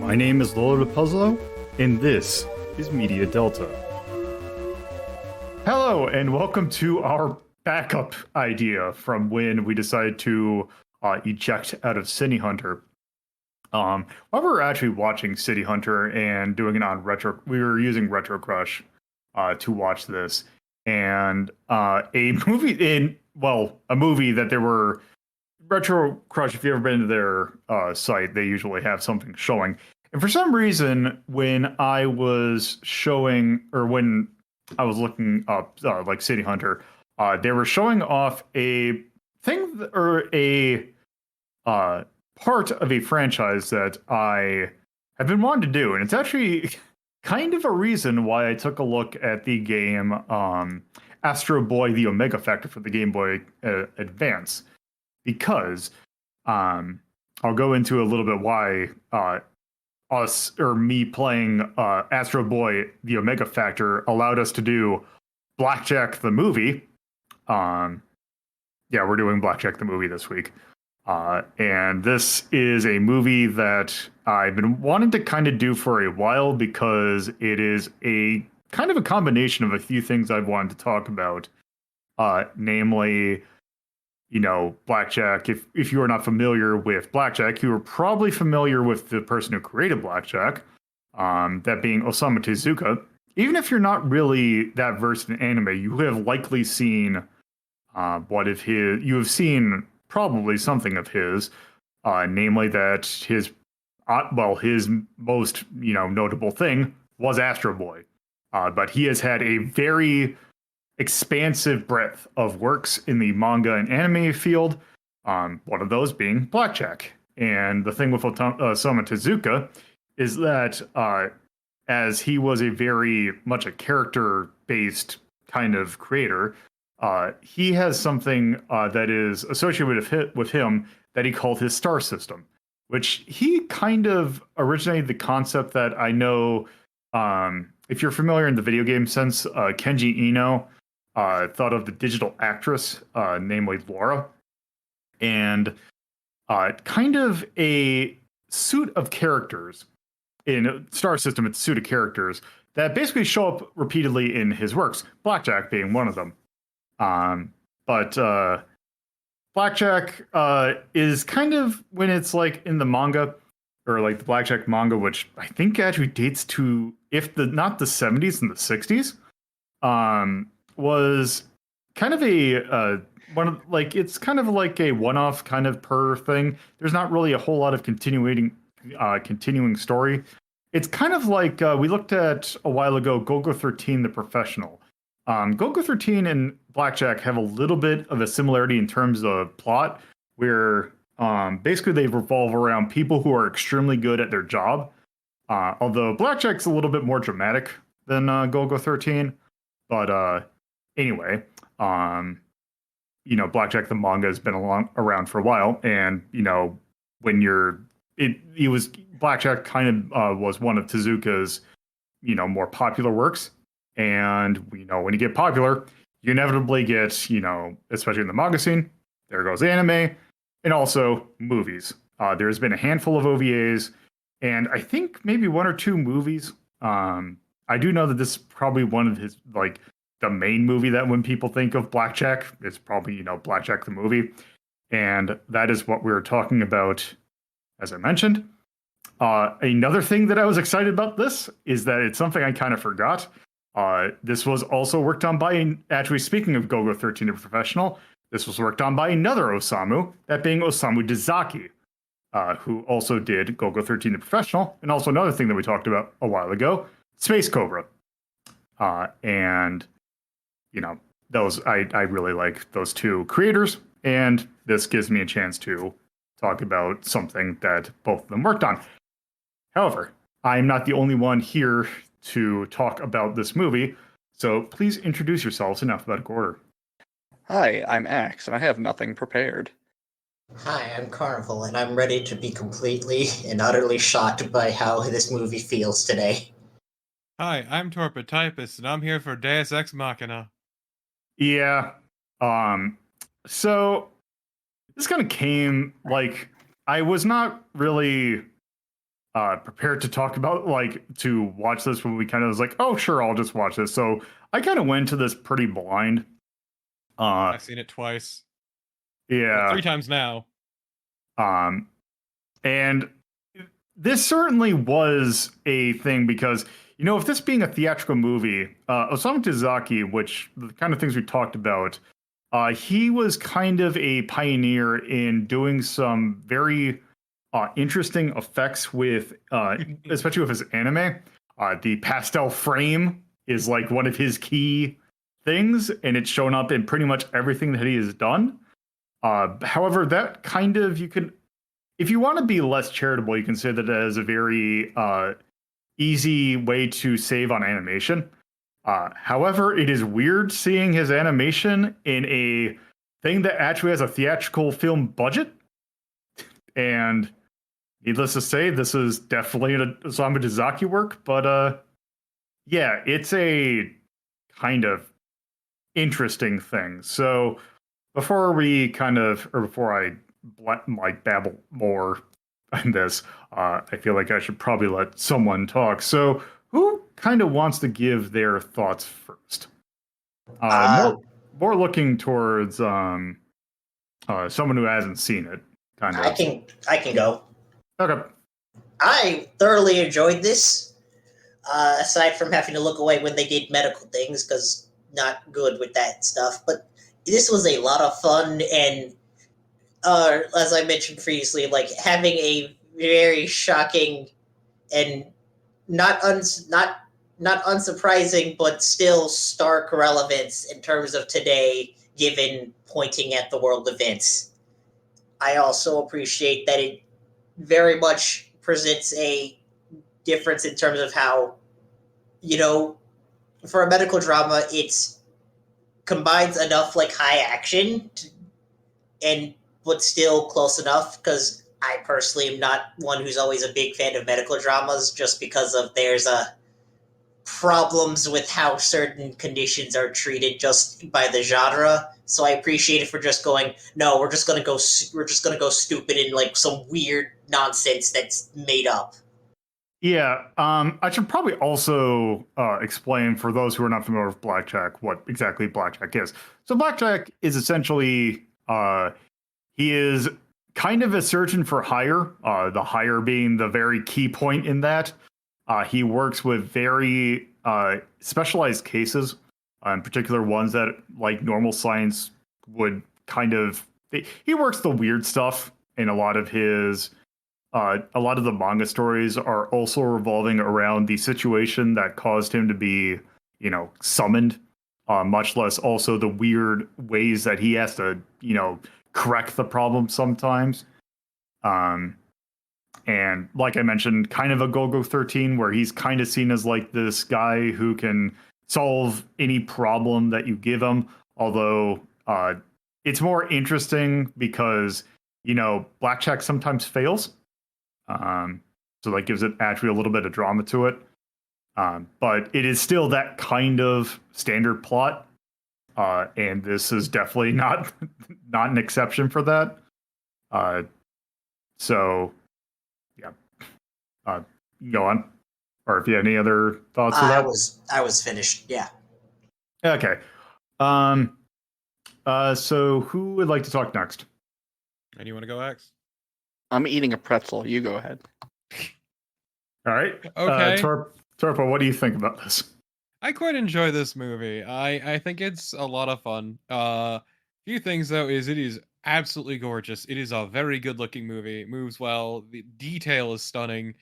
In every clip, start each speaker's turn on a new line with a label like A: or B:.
A: My name is Lolo Puzzlo, and this is Media Delta. Hello, and welcome to our backup idea from when we decided to eject out of City Hunter. While we were actually watching City Hunter and doing it on Retro, we were using Retro Crush to watch this, and a movie that there were Retro Crush. If you've ever been to their site, they usually have something showing. And for some reason, when I was looking up like City Hunter, they were showing off a thing or a part of a franchise that I have been wanting to do, and it's actually kind of a reason why I took a look at the game Astro Boy: The Omega Factor for the Game Boy Advance, because I'll go into a little bit why me playing Astro Boy: The Omega Factor allowed us to do Blackjack the movie. Yeah, we're doing Blackjack the movie this week. And this is a movie that I've been wanting to kind of do for a while because it is a kind of a combination of a few things I've wanted to talk about. Namely, Blackjack. If you are not familiar with Blackjack, you are probably familiar with the person who created Blackjack, that being Osamu Tezuka. Even if you're not really that versed in anime, you have likely seen you have seen probably something of his, namely that his most notable thing was Astro Boy, but he has had a very expansive breadth of works in the manga and anime field. One of those being Blackjack. And the thing with Osamu Tezuka is that as he was a very much a character-based kind of creator, he has something that is associated with him that he called his star system, which he kind of originated the concept that I know, if you're familiar in the video game sense, Kenji Eno thought of the digital actress, namely Laura, and kind of a suit of characters in Star System. It's a suit of characters that basically show up repeatedly in his works, Blackjack being one of them. But Blackjack is kind of, when it's like in the manga, or like the Blackjack manga, which I think actually dates to, not the 70s and the 60s, was kind of it's kind of like a one-off kind of per thing. There's not really a whole lot of continuing story. It's kind of like we looked at a while ago, Golgo 13, The Professional. Golgo 13 and Blackjack have a little bit of a similarity in terms of plot, where basically they revolve around people who are extremely good at their job. Although Blackjack's a little bit more dramatic than Golgo 13. But anyway, Blackjack the manga has been around for a while, and Blackjack kind of was one of Tezuka's more popular works. And when you get popular, you inevitably get, especially in the manga scene, there goes anime, and also movies. There's been a handful of OVAs, and I think maybe one or two movies. I do know that this is probably one of his, the main movie that when people think of Blackjack, it's probably, Blackjack the movie. And that is what we were talking about, as I mentioned. Another thing that I was excited about this is that it's something I kind of forgot. This was also worked on by, actually speaking of Golgo 13 The Professional, this was worked on by another Osamu, that being Osamu Dezaki, who also did Golgo 13 The Professional, and also another thing that we talked about a while ago, Space Cobra. And, those, I really like those two creators, and this gives me a chance to talk about something that both of them worked on. However, I'm not the only one here to talk about this movie, so please introduce yourselves in alphabetical order.
B: Hi, I'm Axe, and I have nothing prepared.
C: Hi, I'm Carnival, and I'm ready to be completely and utterly shocked by how this movie feels today.
D: Hi, I'm Torpid Typist, and I'm here for Deus Ex Machina.
A: Yeah. So this kind of came, I was not really prepared to talk about, like, to watch this when we kind of was like, oh, sure, I'll just watch this. So I kind of went to this pretty blind.
D: I've seen it twice. Well,
A: Yeah.
D: 3 times now.
A: And this certainly was a thing because, if this being a theatrical movie, Osamu Tezuka, which the kind of things we talked about, he was kind of a pioneer in doing some very interesting effects with, especially with his anime. The pastel frame is like one of his key things, and it's shown up in pretty much everything that he has done. However, that kind of, you can, if you want to be less charitable, you can say that as a very easy way to save on animation. However, it is weird seeing his animation in a thing that actually has a theatrical film budget. And needless to say, this is definitely an Osamu Tezuka work, but yeah, it's a kind of interesting thing. So before I babble more on this, I feel like I should probably let someone talk. So who kind of wants to give their thoughts first? More looking towards someone who hasn't seen it. Kind of.
C: I can go.
A: Okay.
C: I thoroughly enjoyed this. Aside from having to look away when they did medical things, because not good with that stuff. But this was a lot of fun, and as I mentioned previously, like having a very shocking and not unsurprising, but still stark relevance in terms of today, given pointing at the world events. I also appreciate that it very much presents a difference in terms of how, for a medical drama, it's combines enough like high action and but still close enough, because I personally am not one who's always a big fan of medical dramas, just because of there's problems with how certain conditions are treated just by the genre. So I appreciate it for just going, no, we're just gonna go stupid and like some weird nonsense that's made up.
A: Yeah, I should probably also explain for those who are not familiar with blackjack what exactly blackjack is. So blackjack is essentially he is kind of a surgeon for hire. The hire being the very key point in that. He works with very specialized cases, in particular ones that, like normal science, would kind of. He works the weird stuff in a lot of his. A lot of the manga stories are also revolving around the situation that caused him to be, summoned. Much less also the weird ways that he has to, correct the problem sometimes. And like I mentioned, kind of a Go-Go 13, where he's kind of seen as like this guy who can solve any problem that you give him. Although it's more interesting because, blackjack sometimes fails. So that gives it actually a little bit of drama to it. But it is still that kind of standard plot. And this is definitely not an exception for that. So yeah. Go on. Or if you have any other thoughts on that.
C: I was finished, yeah.
A: Okay. So who would like to talk next?
D: And you want to go, X?
B: I'm eating a pretzel. You go ahead.
A: All right.
D: Okay.
A: Torpo, what do you think about this?
D: I quite enjoy this movie. I think it's a lot of fun. Few things though is it is absolutely gorgeous. It is a very good looking movie. It moves well. The detail is stunning,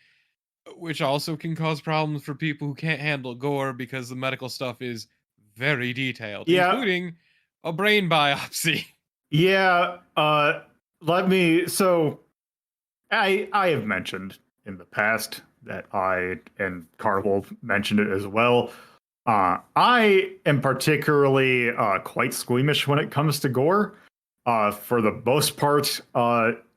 D: which also can cause problems for people who can't handle gore because the medical stuff is very detailed, including a brain biopsy.
A: Yeah. So I have mentioned in the past that and Carnival mentioned it as well. I am particularly quite squeamish when it comes to gore. For the most part,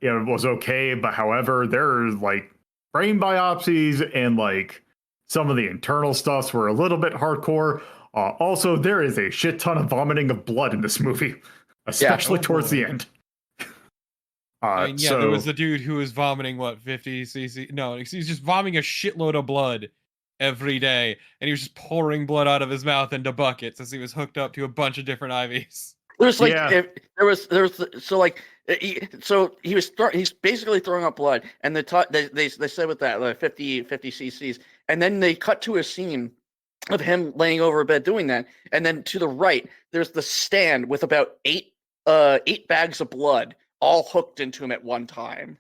A: it was okay, but however, there's like brain biopsies and like some of the internal stuffs were a little bit hardcore. Also, there is a shit ton of vomiting of blood in this movie, especially towards the end.
D: And yeah, there was a dude who was vomiting 50 cc. No, he was just vomiting a shitload of blood every day, and he was just pouring blood out of his mouth into buckets as he was hooked up to a bunch of different IVs.
E: There's like
A: Yeah.
E: He's basically throwing up blood, and they said with that like 50 cc's, and then they cut to a scene of him laying over a bed doing that, and then to the right there's the stand with about eight bags of blood all hooked into him at one time.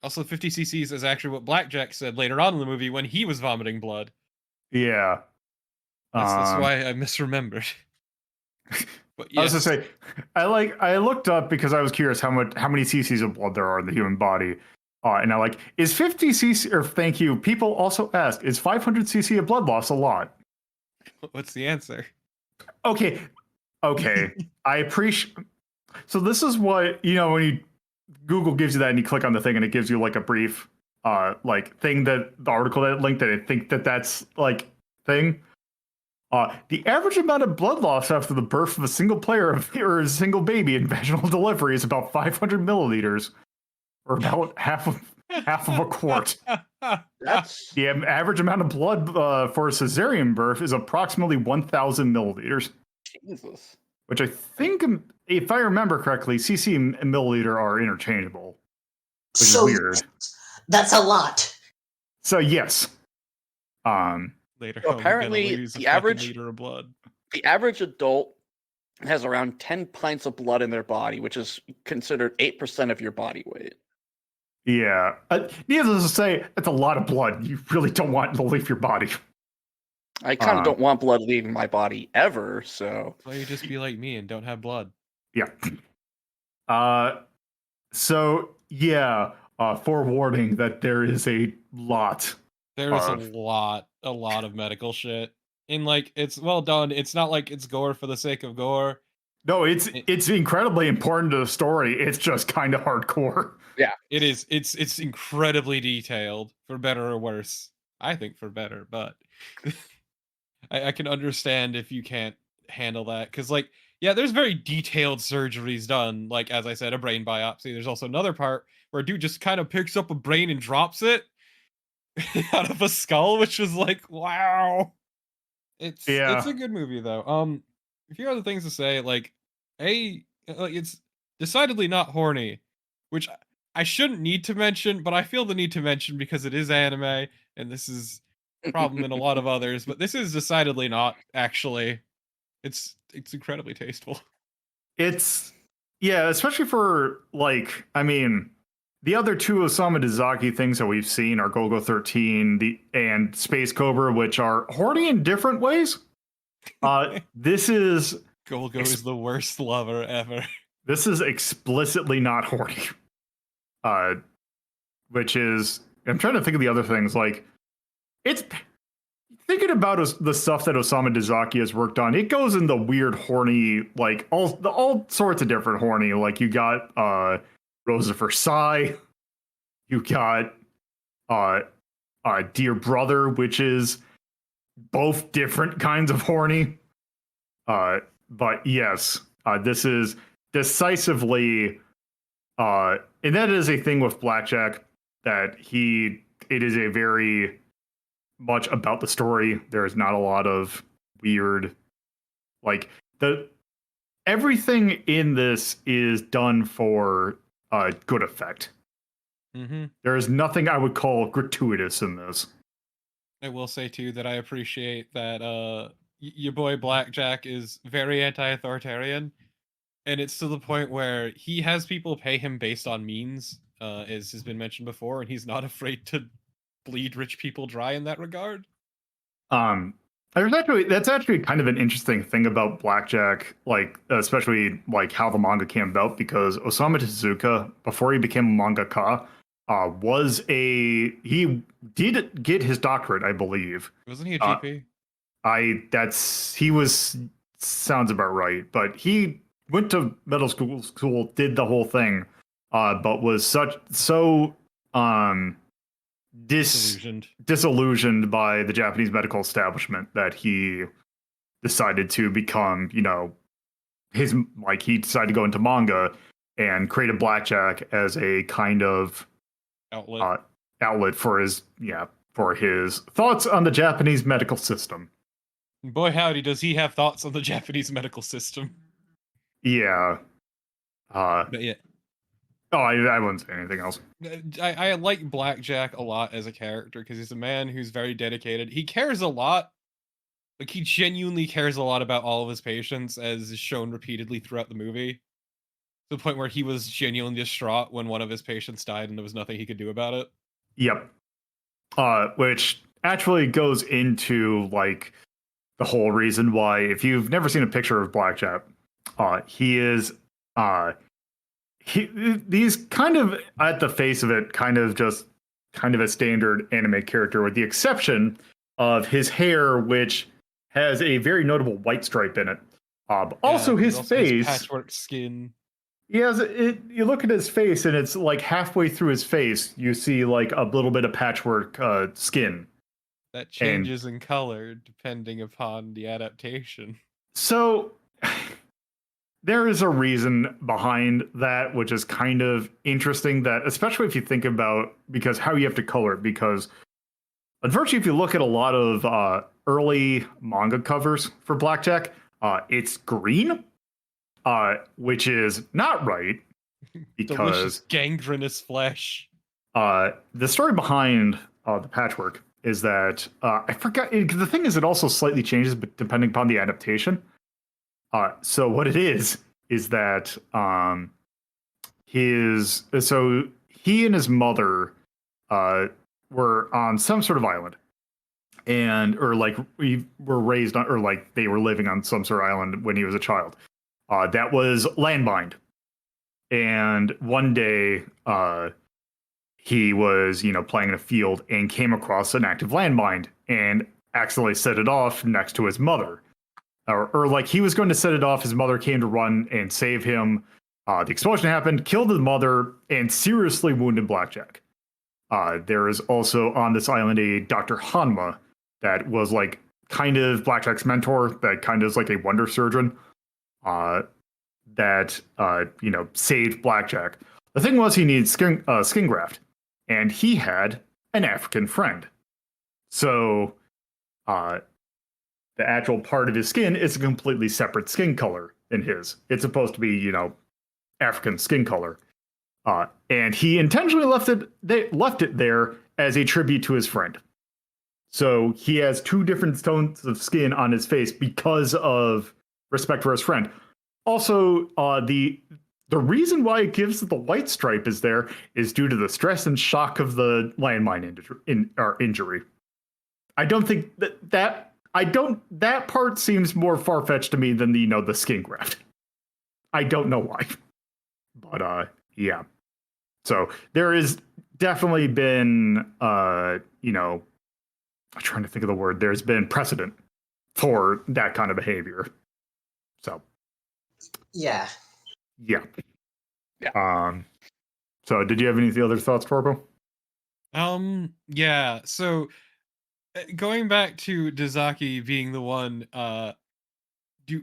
D: Also, 50 cc's is actually what Blackjack said later on in the movie when he was vomiting blood.
A: Yeah.
D: That's why I misremembered. But yes.
A: I was to say, I looked up because I was curious how many cc's of blood there are in the human body. And I is 50 cc, or thank you. People also ask, is 500 cc of blood loss a lot?
D: What's the answer?
A: Okay. I appreciate. So this is what, when Google gives you that and you click on the thing and it gives you like a brief, thing that the article that linked that I think that's like thing. The average amount of blood loss after the birth of a single player or a single baby in vaginal delivery is about 500 milliliters, or about half of a quart.
E: That's
A: The average amount of blood for a cesarean birth is approximately 1,000 milliliters.
E: Jesus.
A: Which I think, if I remember correctly, cc and milliliter are interchangeable, which is weird.
C: That's a lot.
A: So yes.
D: Later,
E: So apparently, the average
D: liter of blood.
E: The average adult has around 10 pints of blood in their body, which is considered 8% of your body weight.
A: Yeah. Needless to say, that's a lot of blood. You really don't want to leave your body.
E: I kind of don't want blood leaving my body ever, so.
D: Well, you just be like me and don't have blood.
A: Yeah. So yeah. Forewarning that there is a lot.
D: There's a lot of medical shit. And it's well done. It's not like it's gore for the sake of gore.
A: No, it's incredibly important to the story. It's just kind of hardcore.
E: Yeah.
D: It is. It's incredibly detailed, for better or worse. I think for better, but I can understand if you can't handle that. Because there's very detailed surgeries done. Like, as I said, a brain biopsy. There's also another part where a dude just kind of picks up a brain and drops it out of a skull, which was wow. It's a good movie though. A few other things to say, it's decidedly not horny, which I shouldn't need to mention, but I feel the need to mention because it is anime, and this is a problem in a lot of others, but this is decidedly not actually. It's incredibly tasteful.
A: It's especially for the other two Osamu Dezaki things that we've seen are Golgo 13 and Space Cobra, which are horny in different ways. This is
D: Golgo is the worst lover ever.
A: This is explicitly not horny. Which is, I'm trying to think of the other things. It's thinking about the stuff that Osamu Dezaki has worked on. It goes in the weird horny, all sorts of different horny. You got Rose of Versailles. You got Dear Brother, which is both different kinds of horny. But yes, this is decisively, and that is a thing with Blackjack, that it is a very much about the story. There's not a lot of weird, everything in this is done for good effect.
D: Mm-hmm.
A: There is nothing I would call gratuitous in this.
D: I will say too that I appreciate that your boy Blackjack is very anti-authoritarian, and it's to the point where he has people pay him based on means, as has been mentioned before, and he's not afraid to bleed rich people dry in that regard.
A: That's actually kind of an interesting thing about Blackjack, especially how the manga came about, because Osamu Tezuka, before he became a mangaka, he did get his doctorate, I believe.
D: Wasn't he a GP?
A: Sounds about right, but he went to middle school, did the whole thing, but was so disillusioned by the Japanese medical establishment that he decided to become, he decided to go into manga, and created blackjack as a kind of
D: Outlet.
A: outlet for his thoughts on the Japanese medical system.
D: Boy, howdy, does he have thoughts on the Japanese medical system?
A: Yeah.
D: But yeah,
A: Oh, I wouldn't say anything else.
D: I like Blackjack a lot as a character because he's a man who's very dedicated. He cares a lot. Like, he genuinely cares a lot about all of his patients, as is shown repeatedly throughout the movie. To the point where he was genuinely distraught when one of his patients died and there was nothing he could do about it.
A: Yep. Which actually goes into like the whole reason why, if you've never seen a picture of Blackjack, he's kind of, at the face of it, kind of a standard anime character, with the exception of his hair, which has a very notable white stripe in it. Also, his face,
D: patchwork skin.
A: You look at his face, and it's like halfway through his face, you see like a little bit of patchwork skin.
D: That changes in color depending upon the adaptation.
A: So there is a reason behind that, which is kind of interesting, that especially if you think about, because how you have to color it, because unfortunately, if you look at a lot of early manga covers for Blackjack, it's green, which is not right, because
D: delicious gangrenous flesh.
A: The story behind the patchwork is that I forgot. The thing is, it also slightly changes depending upon the adaptation. So what it is that he and his mother were on some sort of island, we were raised on, or like they were living on some sort of island when he was a child. That was landmined, and one day he was playing in a field and came across an active landmine and accidentally set it off next to his mother. Or like he was going to set it off, his mother came to run and save him. The explosion happened, killed his mother, and seriously wounded Blackjack. There is also on this island a Dr. Hanma that was like kind of Blackjack's mentor, that kind of is like a wonder surgeon that saved Blackjack. The thing was, he needed skin graft, and he had an African friend. So the actual part of his skin is a completely separate skin color than his. It's supposed to be, African skin color. And he intentionally left it there as a tribute to his friend. So he has two different tones of skin on his face because of respect for his friend. Also, the reason why it gives the white stripe is due to the stress and shock of the landmine injury. I don't think that part seems more far-fetched to me than the skin graft. I don't know why. But yeah. So there is definitely been I'm trying to think of the word. There's been precedent for that kind of behavior. So
C: Yeah.
A: Yeah. So did you have any other thoughts, Torbo?
D: Yeah. So going back to Dazaki being the one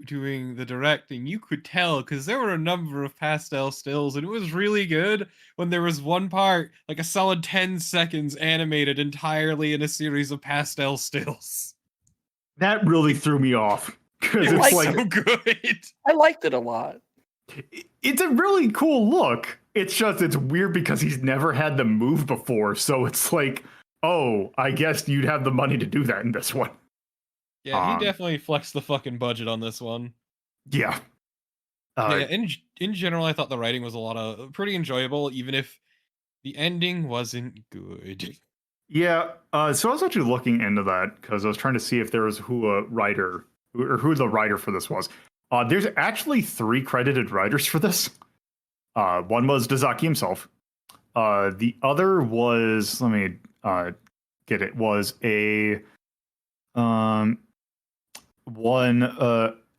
D: doing the directing, you could tell because there were a number of pastel stills, and it was really good when there was one part, like a solid 10 seconds, animated entirely in a series of pastel stills.
A: That really threw me off because
E: it's
D: like so good.
E: I liked it a lot.
A: It's a really cool look. It's just, it's weird because he's never had them move before, so it's like, oh, I guess you'd have the money to do that in this one.
D: Yeah, he definitely flexed the fucking budget on this one.
A: Yeah.
D: In general, I thought the writing was pretty enjoyable, even if the ending wasn't good.
A: Yeah, so I was actually looking into that because I was trying to see if there was who the writer for this was. There's actually 3 credited writers for this. One was Dazaki himself. The other was, let me get it, was a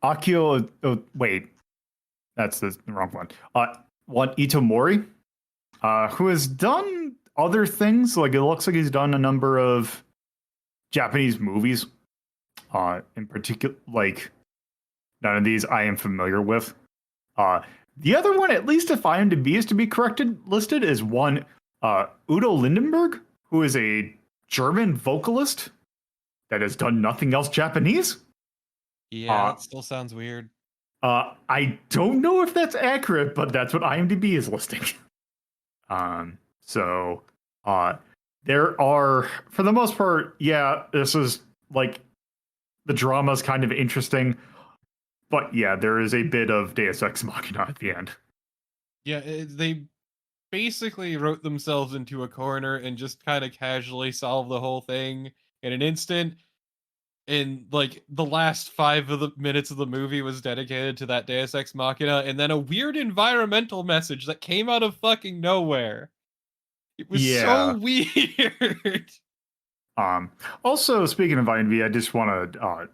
A: Akio. Oh, wait, that's the wrong one. One Itomori, who has done other things. Like, it looks like he's done a number of Japanese movies. In particular, like, none of these I am familiar with. The other one, at least if IMDb is to be listed, is one Udo Lindenberg, who is a German vocalist that has done nothing else Japanese.
D: Yeah, it still sounds weird.
A: I don't know if that's accurate, but that's what IMDb is listing. So there are, for the most part, yeah, this is like the drama's kind of interesting, but yeah, there is a bit of Deus Ex Machina at the end.
D: Yeah, they basically wrote themselves into a corner and just kind of casually solved the whole thing in an instant. And like the last 5 minutes of the movie was dedicated to that Deus Ex Machina, and then a weird environmental message that came out of fucking nowhere. It was so weird.
A: Also, speaking of IMDb, I just want to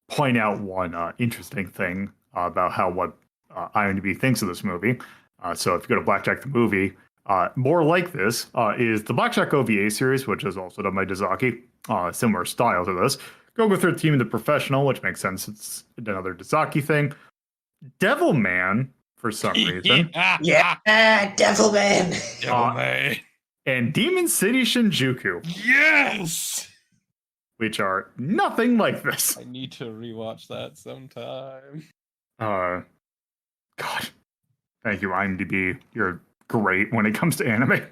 A: point out one interesting thing about what IMDb thinks of this movie. So if you go to Blackjack the Movie, more like this is the Blackjack OVA series, which is also done by Dazaki, similar style to this. Go 13, The Professional, which makes sense. It's another Dazaki thing. Devilman, for some reason.
C: Yeah, Devilman.
D: Devilman.
A: And Demon City Shinjuku.
D: Yes!
A: Which are nothing like this.
D: I need to rewatch that sometime.
A: God. Thank you, IMDb. You're great when it comes to anime.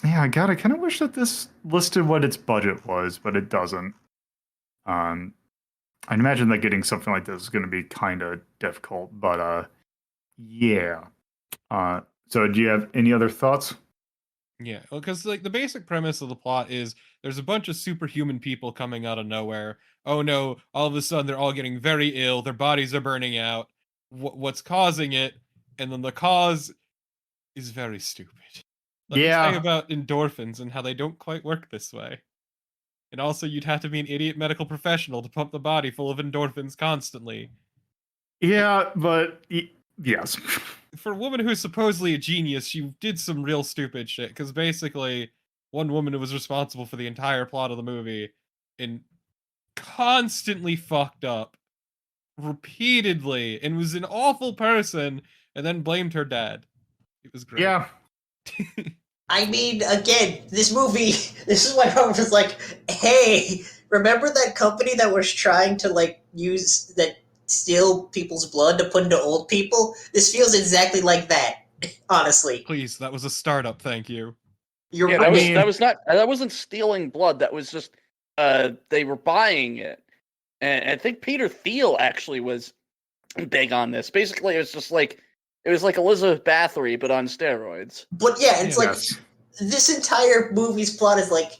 A: Yeah, I kind of wish that this listed what its budget was, but it doesn't. I'd imagine that getting something like this is going to be kind of difficult, but yeah. So do you have any other thoughts?
D: Yeah, well, because like the basic premise of the plot is there's a bunch of superhuman people coming out of nowhere. Oh no, all of a sudden they're all getting very ill, their bodies are burning out. What's causing it? And then the cause is very stupid. Let me say about endorphins and how they don't quite work this way. And also, you'd have to be an idiot medical professional to pump the body full of endorphins constantly.
A: Yeah, but yes.
D: For a woman who's supposedly a genius, she did some real stupid shit. Because basically, one woman was responsible for the entire plot of the movie and constantly fucked up repeatedly and was an awful person and then blamed her dad. It was great.
A: Yeah.
C: I mean, again, this movie, this is why Robert was like, hey, remember that company that was trying to, like, steal people's blood to put into old people? This feels exactly like that, honestly.
D: Please, that was a startup, thank you.
C: You're
E: Yeah,
C: right.
E: that wasn't stealing blood. That was just they were buying it, and I think Peter Thiel actually was big on this. Basically, it was like Elizabeth Bathory but on steroids.
C: But yeah, it's like
A: Yes.
C: this entire movie's plot is like,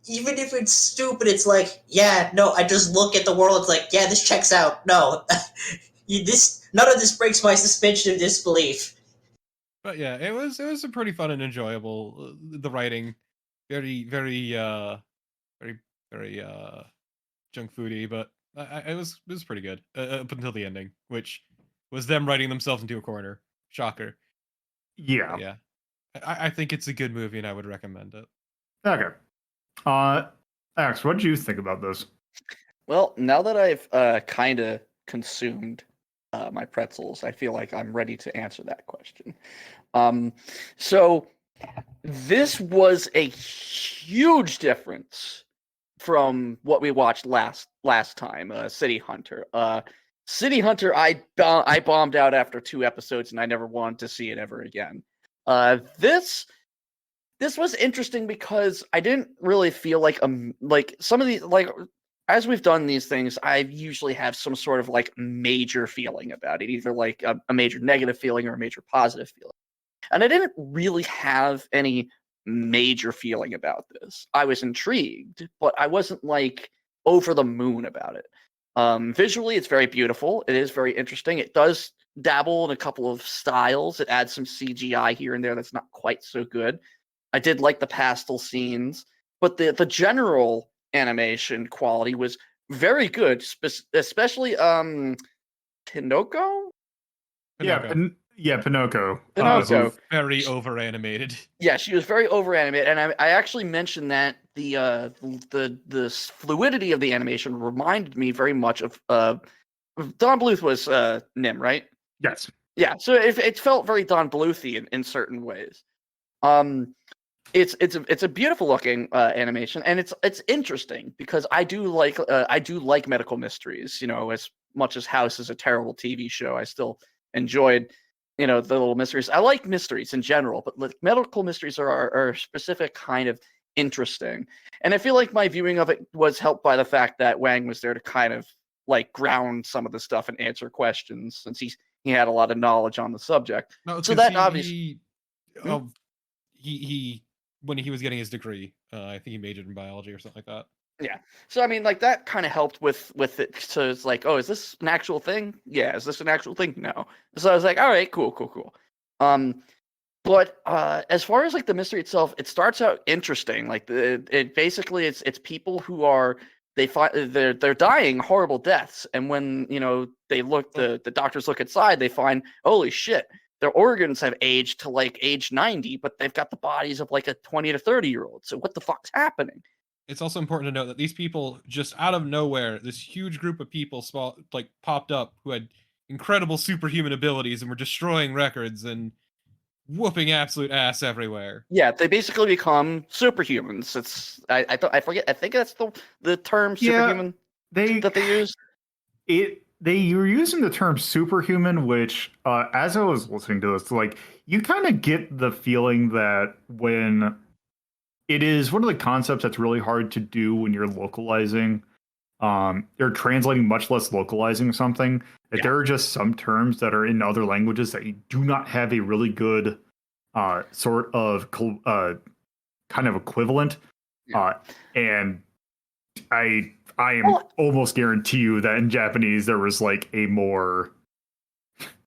C: even if it's stupid, it's like, yeah, no, I just look at the world, it's like, yeah, this checks out. No, none of this breaks my suspension of disbelief.
D: But yeah, it was a pretty fun and enjoyable. The writing, very junk foody, but it was pretty good up until the ending, which was them writing themselves into a corner. Shocker.
A: Yeah.
D: But yeah, I think it's a good movie, and I would recommend it.
A: Okay. Alex, what did you think about this?
E: Well, now that I've kind of consumed my pretzels, I feel like I'm ready to answer that question. So this was a huge difference from what we watched last time, City Hunter. City Hunter, I bombed out after 2 episodes, and I never wanted to see it ever again. This was interesting because I didn't really feel like some of the as we've done these things, I usually have some sort of like major feeling about it, either like a major negative feeling or a major positive feeling. And I didn't really have any major feeling about this. I was intrigued, but I wasn't like over the moon about it. Visually, it's very beautiful. It is very interesting. It does dabble in a couple of styles. It adds some CGI here and there that's not quite so good. I did like the pastel scenes, but the general animation quality was very good, especially Pinocchio.
A: Yeah, Pinocchio.
E: Pinocchio.
D: Very over animated.
E: Yeah, she was very over animated, and I actually mentioned that the fluidity of the animation reminded me very much of Don Bluth was Nim, right?
A: Yes.
E: Yeah, so it felt very Don Bluth in certain ways. It's a beautiful looking animation, and it's interesting because I do like medical mysteries. You know, as much as House is a terrible TV show, I still enjoyed the little mysteries. I like mysteries in general, but like medical mysteries are a specific kind of interesting, and I feel like my viewing of it was helped by the fact that Wang was there to kind of like ground some of the stuff and answer questions, since he had a lot of knowledge on the subject.
D: No,
E: So
D: because
E: that obviously.
D: he when he was getting his degree, I think he majored in biology or something like that.
E: Yeah. So I mean, like that kind of helped with it. So it's like, oh, is this an actual thing? Yeah. Is this an actual thing? No. So I was like, all right, cool. But as far as like the mystery itself, it starts out interesting. Like it basically it's people who are they're dying horrible deaths, and when they look the doctors look inside, they find, holy shit, their organs have aged to like age 90, but they've got the bodies of like a 20 to 30-year-old. So what the fuck's happening?
D: It's also important to note that these people, just out of nowhere, this huge group of people popped up who had incredible superhuman abilities and were destroying records and whooping absolute ass everywhere.
E: Yeah, they basically become superhumans. I forget. I think that's the term superhuman that they use.
A: They were using the term superhuman, which as I was listening to this, like, you kind of get the feeling that when it is one of the concepts that's really hard to do when you're localizing, you're translating, much less localizing something, that there are just some terms that are in other languages that you do not have a really good sort of kind of equivalent. And I am almost guarantee you that in Japanese there was like a more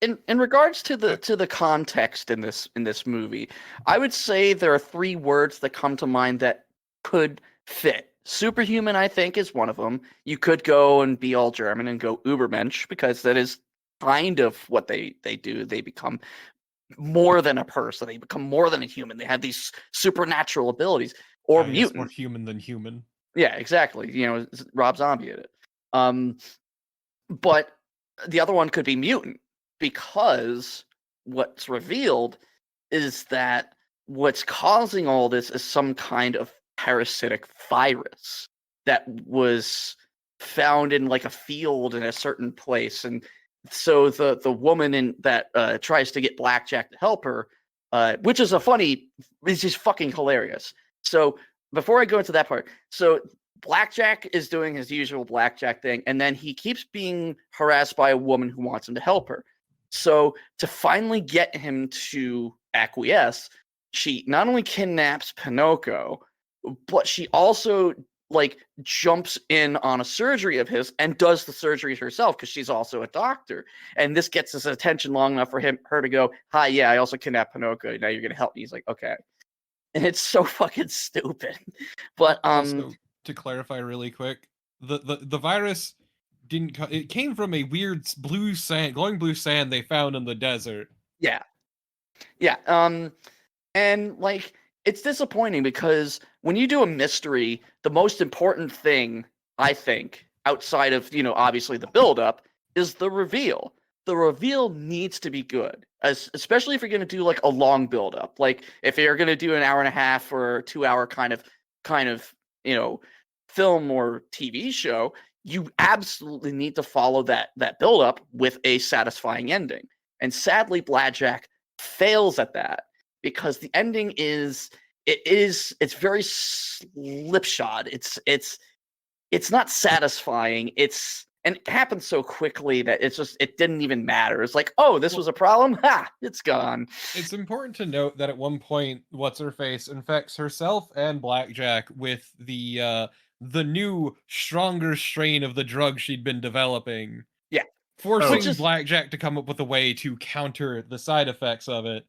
E: in regards to the context in this movie, I would say there are 3 words that come to mind that could fit. Superhuman, I think, is one of them. You could go and be all German and go Übermensch, because that is kind of what they do. They become more than a person. They become more than a human. They have these supernatural abilities. Or mutant.
D: More human than human.
E: Yeah, exactly. Rob Zombie at it. But the other one could be mutant, because what's revealed is that what's causing all this is some kind of parasitic virus that was found in like a field in a certain place. And so the woman that tries to get Blackjack to help her, which is it's just fucking hilarious. So before I go into that part, so Blackjack is doing his usual Blackjack thing, and then he keeps being harassed by a woman who wants him to help her. So to finally get him to acquiesce, she not only kidnaps Pinocchio, but she also like jumps in on a surgery of his and does the surgery herself, because she's also a doctor. And this gets his attention long enough for her to go, hi, yeah, I also kidnapped Pinocchio. Now you're gonna help me. He's like, okay. And it's so fucking stupid. But
D: also, to clarify really quick, the virus it came from a weird glowing blue sand they found in the desert.
E: Yeah. And like, it's disappointing, because when you do a mystery, the most important thing, I think, outside of obviously the build-up, is the reveal. The reveal needs to be good, especially if you're going to do like a long build-up. Like if you're going to do an hour and a half or 2-hour kind of film or TV show, you absolutely need to follow that build-up with a satisfying ending. And sadly, Blackjack fails at that, because the ending it's very slipshod. It's not satisfying. And it happened so quickly that it didn't even matter. It's like, oh, this was a problem? Ha! It's gone.
D: It's important to note that at one point, What's-Her-Face infects herself and Blackjack with the new, stronger strain of the drug she'd been developing.
E: Yeah.
D: Forcing Blackjack to come up with a way to counter the side effects of it.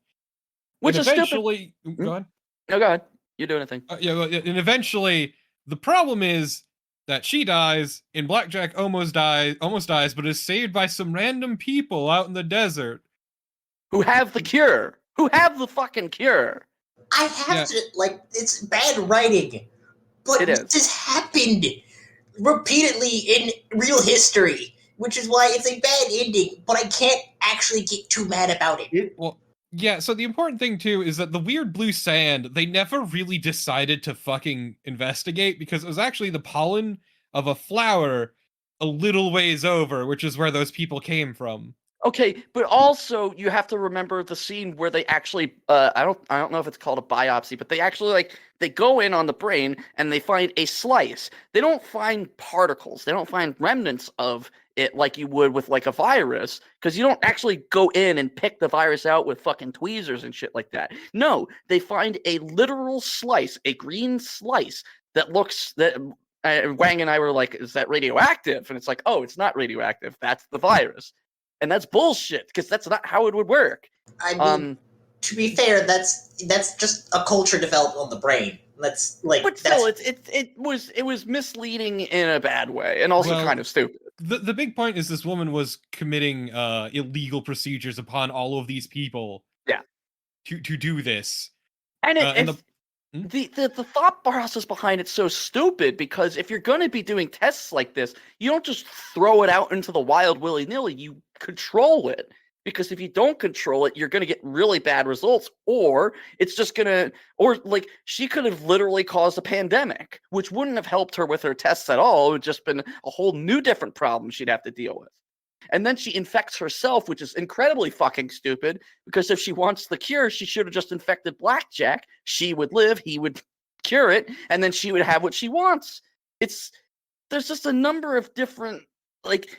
E: Which
D: and
E: is
D: eventually,
E: stupid.
D: Go on.
E: No, go ahead. You're doing a thing.
D: And eventually, the problem is that she dies, and Blackjack almost dies, but is saved by some random people out in the desert.
E: Who have the cure. Who have the fucking cure.
C: I have to, like, it's bad writing. But this happened repeatedly in real history, which is why it's a bad ending. But I can't actually get too mad about it.
D: Well, yeah, so the important thing too is that the weird blue sand, they never really decided to fucking investigate because it was actually the pollen of a flower a little ways over, which is where those people came from.
E: Okay, but also you have to remember the scene where they actually I don't know if it's called a biopsy, but they actually like they go in on the brain and they find a slice. They don't find particles. They don't find remnants of it like you would with like a virus, because you don't actually go in and pick the virus out with fucking tweezers and shit like that. No, they find a literal slice, a green slice that looks that Wang and I were like, is that radioactive? And it's like, oh, it's not radioactive. That's the virus. And that's bullshit because that's not how it would work.
C: I mean, to be fair, that's just a culture developed on the brain. That's like,
E: but still, it was misleading in a bad way and also kind of stupid.
D: The big point is this woman was committing illegal procedures upon all of these people.
E: Yeah.
D: To do this,
E: and the thought process behind it's so stupid because if you're going to be doing tests like this, you don't just throw it out into the wild willy-nilly. You control it, because if you don't control it, you're going to get really bad results, or it's just going to, or like she could have literally caused a pandemic, which wouldn't have helped her with her tests at all. It would just been a whole new different problem she'd have to deal with. And then she infects herself, which is incredibly fucking stupid, because if she wants the cure, she should have just infected Blackjack. She would live, he would cure it, and then she would have what she wants. There's just a number of different, like,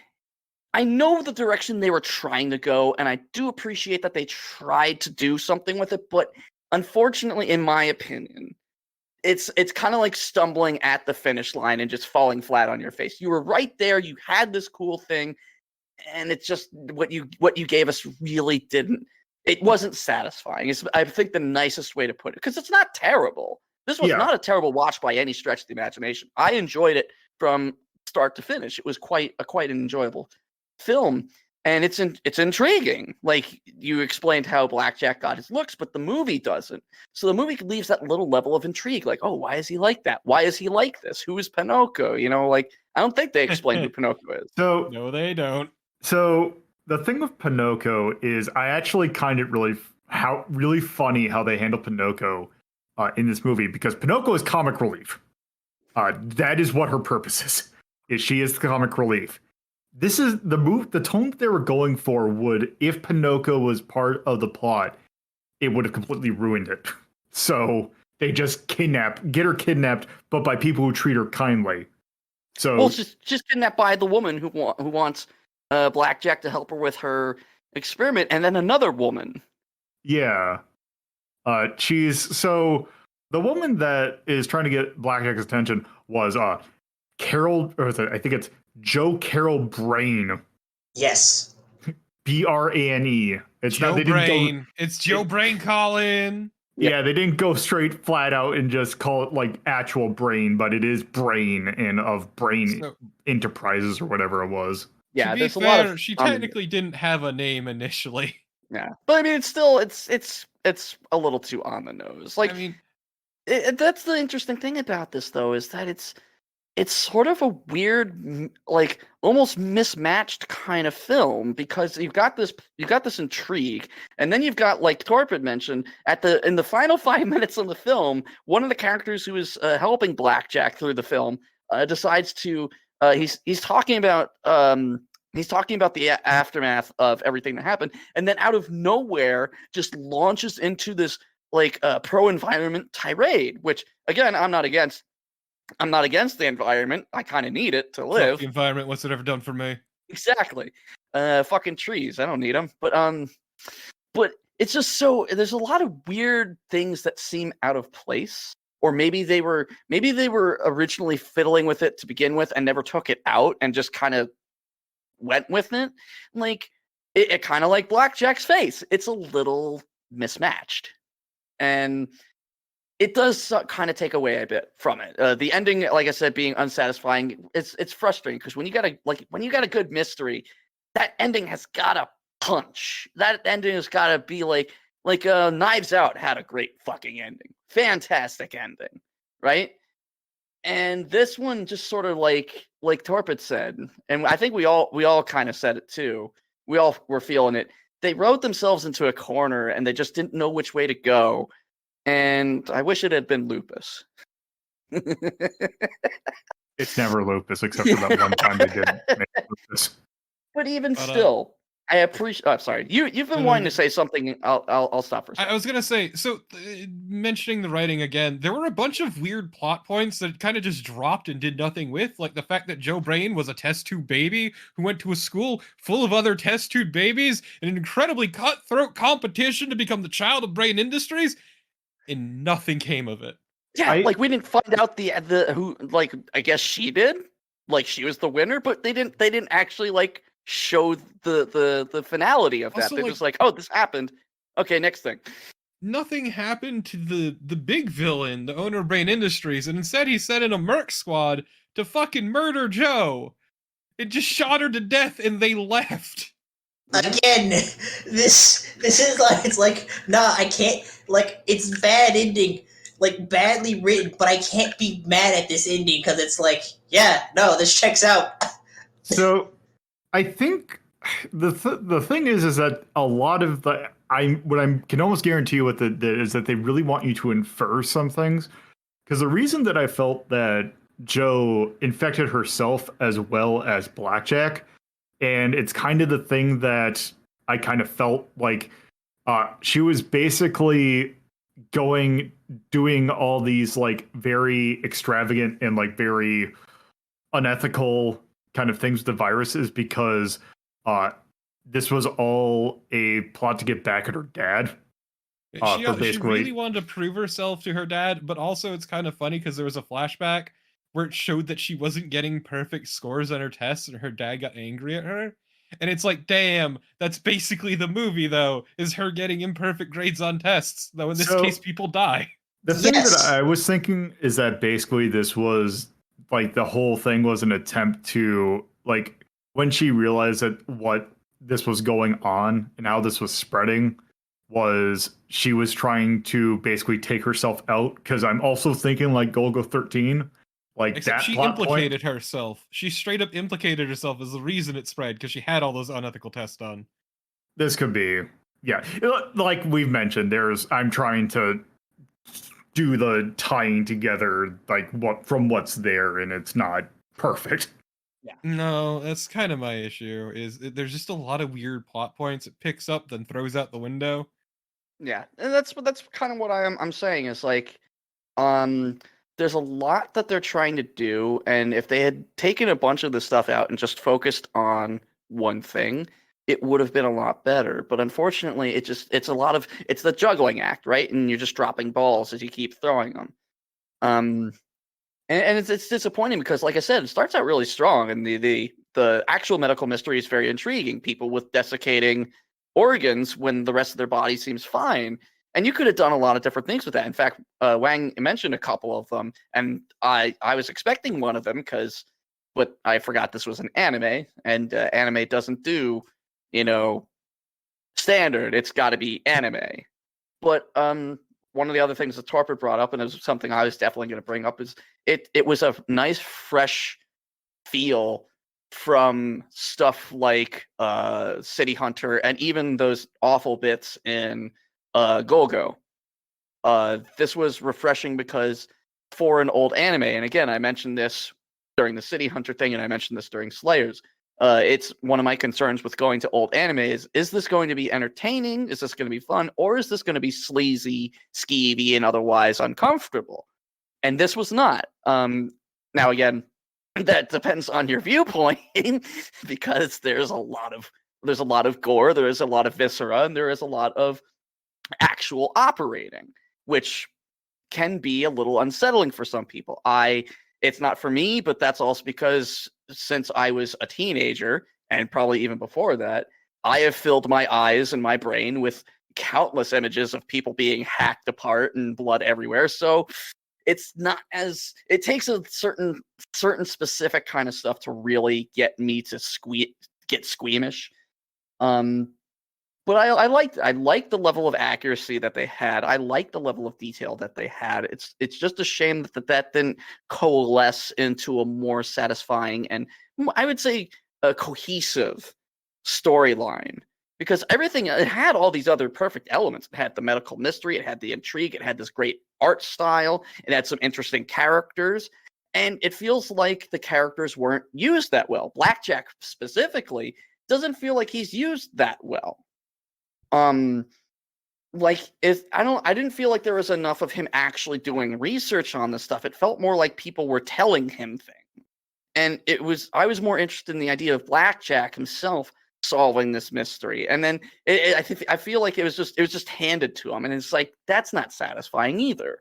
E: I know the direction they were trying to go, and I do appreciate that they tried to do something with it, but unfortunately, in my opinion, it's kind of like stumbling at the finish line and just falling flat on your face. You were right there, you had this cool thing, and it's just what you gave us really it wasn't satisfying. It's, I think, the nicest way to put it, because it's not terrible. This was not a terrible watch by any stretch of the imagination. I enjoyed it from start to finish. It was quite an enjoyable film, and it's intriguing. Like, you explained how Blackjack got his looks, but the movie doesn't. So the movie leaves that little level of intrigue, like, oh, why is he like that? Why is he like this? Who is Pinocchio? You know, like, I don't think they explain who Pinocchio is.
A: So
D: no, they don't.
A: So the thing with Pinocchio is I actually kind of really funny how they handle Pinocchio in this movie, because Pinocchio is comic relief. That is what her purpose is she is the comic relief. This is the tone that they were going for would, if Pinocchio was part of the plot, it would have completely ruined it. So they just get her kidnapped, but by people who treat her kindly. So,
E: well, just kidnapped by the woman who wants Blackjack to help her with her experiment, and then another woman.
A: Yeah. So the woman that is trying to get Blackjack's attention was Carol, or I think it's Joe Carol Brain.
C: Yes.
A: Brane. It's
D: Joe
A: not. They
D: Brain.
A: didn't go.
D: It's Joe Brain calling.
A: Yeah, they didn't go straight flat out and just call it like actual Brain, but it is Brain and of Brain Enterprises or whatever it was.
E: Yeah,
D: there's a lot of. She technically didn't have a name initially.
E: Yeah, but I mean, it's still it's a little too on the nose. Like, I mean, that's the interesting thing about this, though, is that it's sort of a weird, like, almost mismatched kind of film, because you've got this intrigue, and then you've got, like Torp had mentioned, in the final 5 minutes of the film, one of the characters who is helping Blackjack through the film decides to he's talking about the aftermath of everything that happened, and then out of nowhere just launches into this like pro-environment tirade, which, again, I'm not against the environment. I kind of need it to live.
D: Fuck the environment, what's it ever done for me?
E: Exactly. Fucking trees. I don't need them. But it's just so, there's a lot of weird things that seem out of place, or maybe they were originally fiddling with it to begin with and never took it out and just kind of went with it. Like, it kind of like Blackjack's face. It's a little mismatched, and it does kind of take away a bit from it. The ending, like I said, being unsatisfying, it's frustrating, because when you got a good mystery, that ending has got to punch. That ending has got to be like Knives Out had a great fucking ending, fantastic ending, right? And this one just sort of like Torpid said, and I think we all kind of said it too. we all were feeling it. They wrote themselves into a corner, and they just didn't know which way to go. And I wish it had been Lupus.
A: It's never Lupus, except for that one time they did make Lupus.
E: But even
D: But,
E: still, I appreciate. Oh, sorry, you've been wanting to say something. I'll stop for a second.
D: I was gonna say, so mentioning the writing again, there were a bunch of weird plot points that kind of just dropped and did nothing with, like the fact that Joe Brain was a test tube baby who went to a school full of other test tube babies in an incredibly cutthroat competition to become the child of Brain Industries, and nothing came of it.
E: Yeah, like we didn't find out the who, like, I guess she did, like she was the winner, but they didn't actually like show the finality of that.
D: Also,
E: They're
D: like,
E: just like, oh, this happened. Okay, next thing.
D: Nothing happened to the big villain, the owner of Brain Industries, and instead he sent in a merc squad to fucking murder Joe. It just shot her to death and they left.
C: Again, this is like, it's like, nah, I can't, like, it's bad ending, like, badly written, but I can't be mad at this ending because it's like, yeah, no, this checks out.
A: So, I think the thing is that a lot of the what I can almost guarantee you with is that they really want you to infer some things, because the reason that I felt that Joe infected herself as well as Blackjack, and it's kind of the thing that I kind of felt like she was basically doing all these like very extravagant and like very unethical kind of things with the viruses because this was all a plot to get back at her dad.
D: She really wanted to prove herself to her dad, but also it's kind of funny because there was a flashback where it showed that she wasn't getting perfect scores on her tests and her dad got angry at her. And it's like, damn, that's basically the movie, though, is her getting imperfect grades on tests, though in this case, people die.
A: The thing that I was thinking is that basically this was, like, the whole thing was an attempt to, like, when she realized that what this was going on and how this was spreading, was she was trying to basically take herself out, because I'm also thinking, like, Golgo 13, like,
D: Except
A: that
D: she
A: plot
D: implicated
A: point,
D: herself. She straight up implicated herself as the reason it spread, because she had all those unethical tests done.
A: this could be, yeah, like we've mentioned, I'm trying to do the tying together, like, what's there, and it's not perfect.
E: Yeah.
D: No, that's kind of my issue, there's just a lot of weird plot points it picks up, then throws out the window.
E: Yeah, and that's kind of what I'm saying is like, there's a lot that they're trying to do, and if they had taken a bunch of the stuff out and just focused on one thing, it would have been a lot better. But unfortunately, it's the juggling act, right? And you're just dropping balls as you keep throwing them. And it's disappointing because, like I said, it starts out really strong, and the actual medical mystery is very intriguing. People with desiccating organs when the rest of their body seems fine. And you could have done a lot of different things with that. In fact, Wang mentioned a couple of them, and I was expecting one of them but I forgot this was an anime, and anime doesn't do, standard. It's got to be anime. But one of the other things that Torpid brought up, and it was something I was definitely going to bring up, is it was a nice, fresh feel from stuff like City Hunter and even those awful bits in Golgo. This was refreshing because for an old anime, and again, I mentioned this during the City Hunter thing, and I mentioned this during Slayers. It's one of my concerns with going to old anime is this going to be entertaining? Is this going to be fun? Or is this going to be sleazy, skeevy, and otherwise uncomfortable? And this was not. Now, again, that depends on your viewpoint because there's a lot of gore, there is a lot of viscera, and there is a lot of actual operating, which can be a little unsettling for some people. It's not for me, but that's also because since I was a teenager, and probably even before that, I have filled my eyes and my brain with countless images of people being hacked apart and blood everywhere. So it's not as, it takes a certain specific kind of stuff to really get me to get squeamish. But I liked the level of accuracy that they had. I liked the level of detail that they had. It's just a shame that didn't coalesce into a more satisfying and I would say a cohesive storyline, because everything, it had all these other perfect elements. It had the medical mystery, it had the intrigue, it had this great art style, it had some interesting characters, and it feels like the characters weren't used that well. Blackjack specifically doesn't feel like he's used that well. I didn't feel like there was enough of him actually doing research on this stuff. It felt more like people were telling him things. And I was more interested in the idea of Blackjack himself solving this mystery. And then I feel like it was just handed to him, and it's like, that's not satisfying either.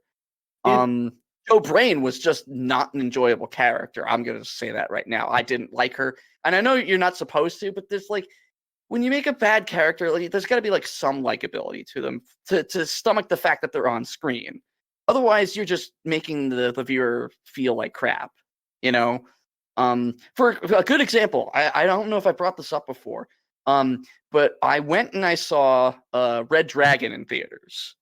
E: Joe Brain was just not an enjoyable character. I'm going to say that right now. I didn't like her. And I know you're not supposed to, but there's like, when you make a bad character, like, there's got to be like some likability to them to stomach the fact that they're on screen. Otherwise, you're just making the viewer feel like crap, you know? For a good example, I don't know if I brought this up before, but I went and I saw Red Dragon in theaters.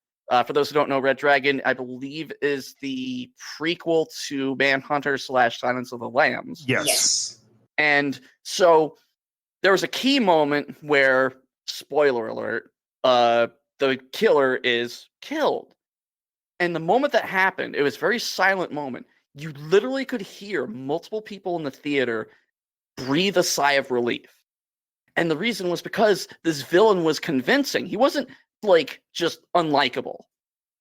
E: For those who don't know, Red Dragon, I believe, is the prequel to Manhunter / Silence of the Lambs.
C: Yes.
E: And so there was a key moment where, spoiler alert, the killer is killed. And the moment that happened, it was a very silent moment. You literally could hear multiple people in the theater breathe a sigh of relief. And the reason was because this villain was convincing. He wasn't like just unlikable.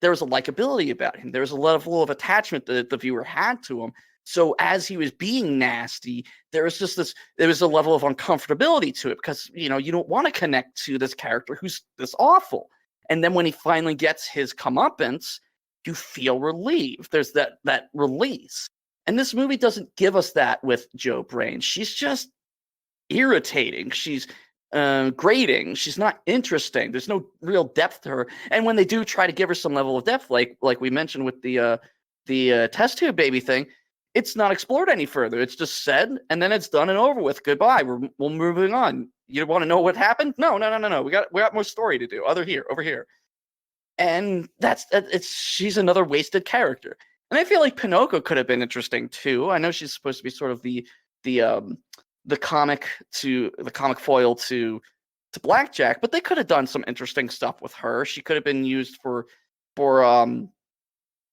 E: There was a likability about him. There was a level of attachment that the viewer had to him. So as he was being nasty, there was a level of uncomfortability to it, because, you know, you don't want to connect to this character who's this awful. And then when he finally gets his comeuppance, you feel relieved. There's that release. And this movie doesn't give us that with Joe Brain. She's just irritating. She's grating. She's not interesting. There's no real depth to her. And when they do try to give her some level of depth, like we mentioned with the test tube baby thing, it's not explored any further. It's just said, and then it's done and over with. Goodbye. We're moving on. You want to know what happened? No. We got more story to do. Over here. And she's another wasted character. And I feel like Pinocchio could have been interesting too. I know she's supposed to be sort of the comic foil to Blackjack, but they could have done some interesting stuff with her. She could have been used for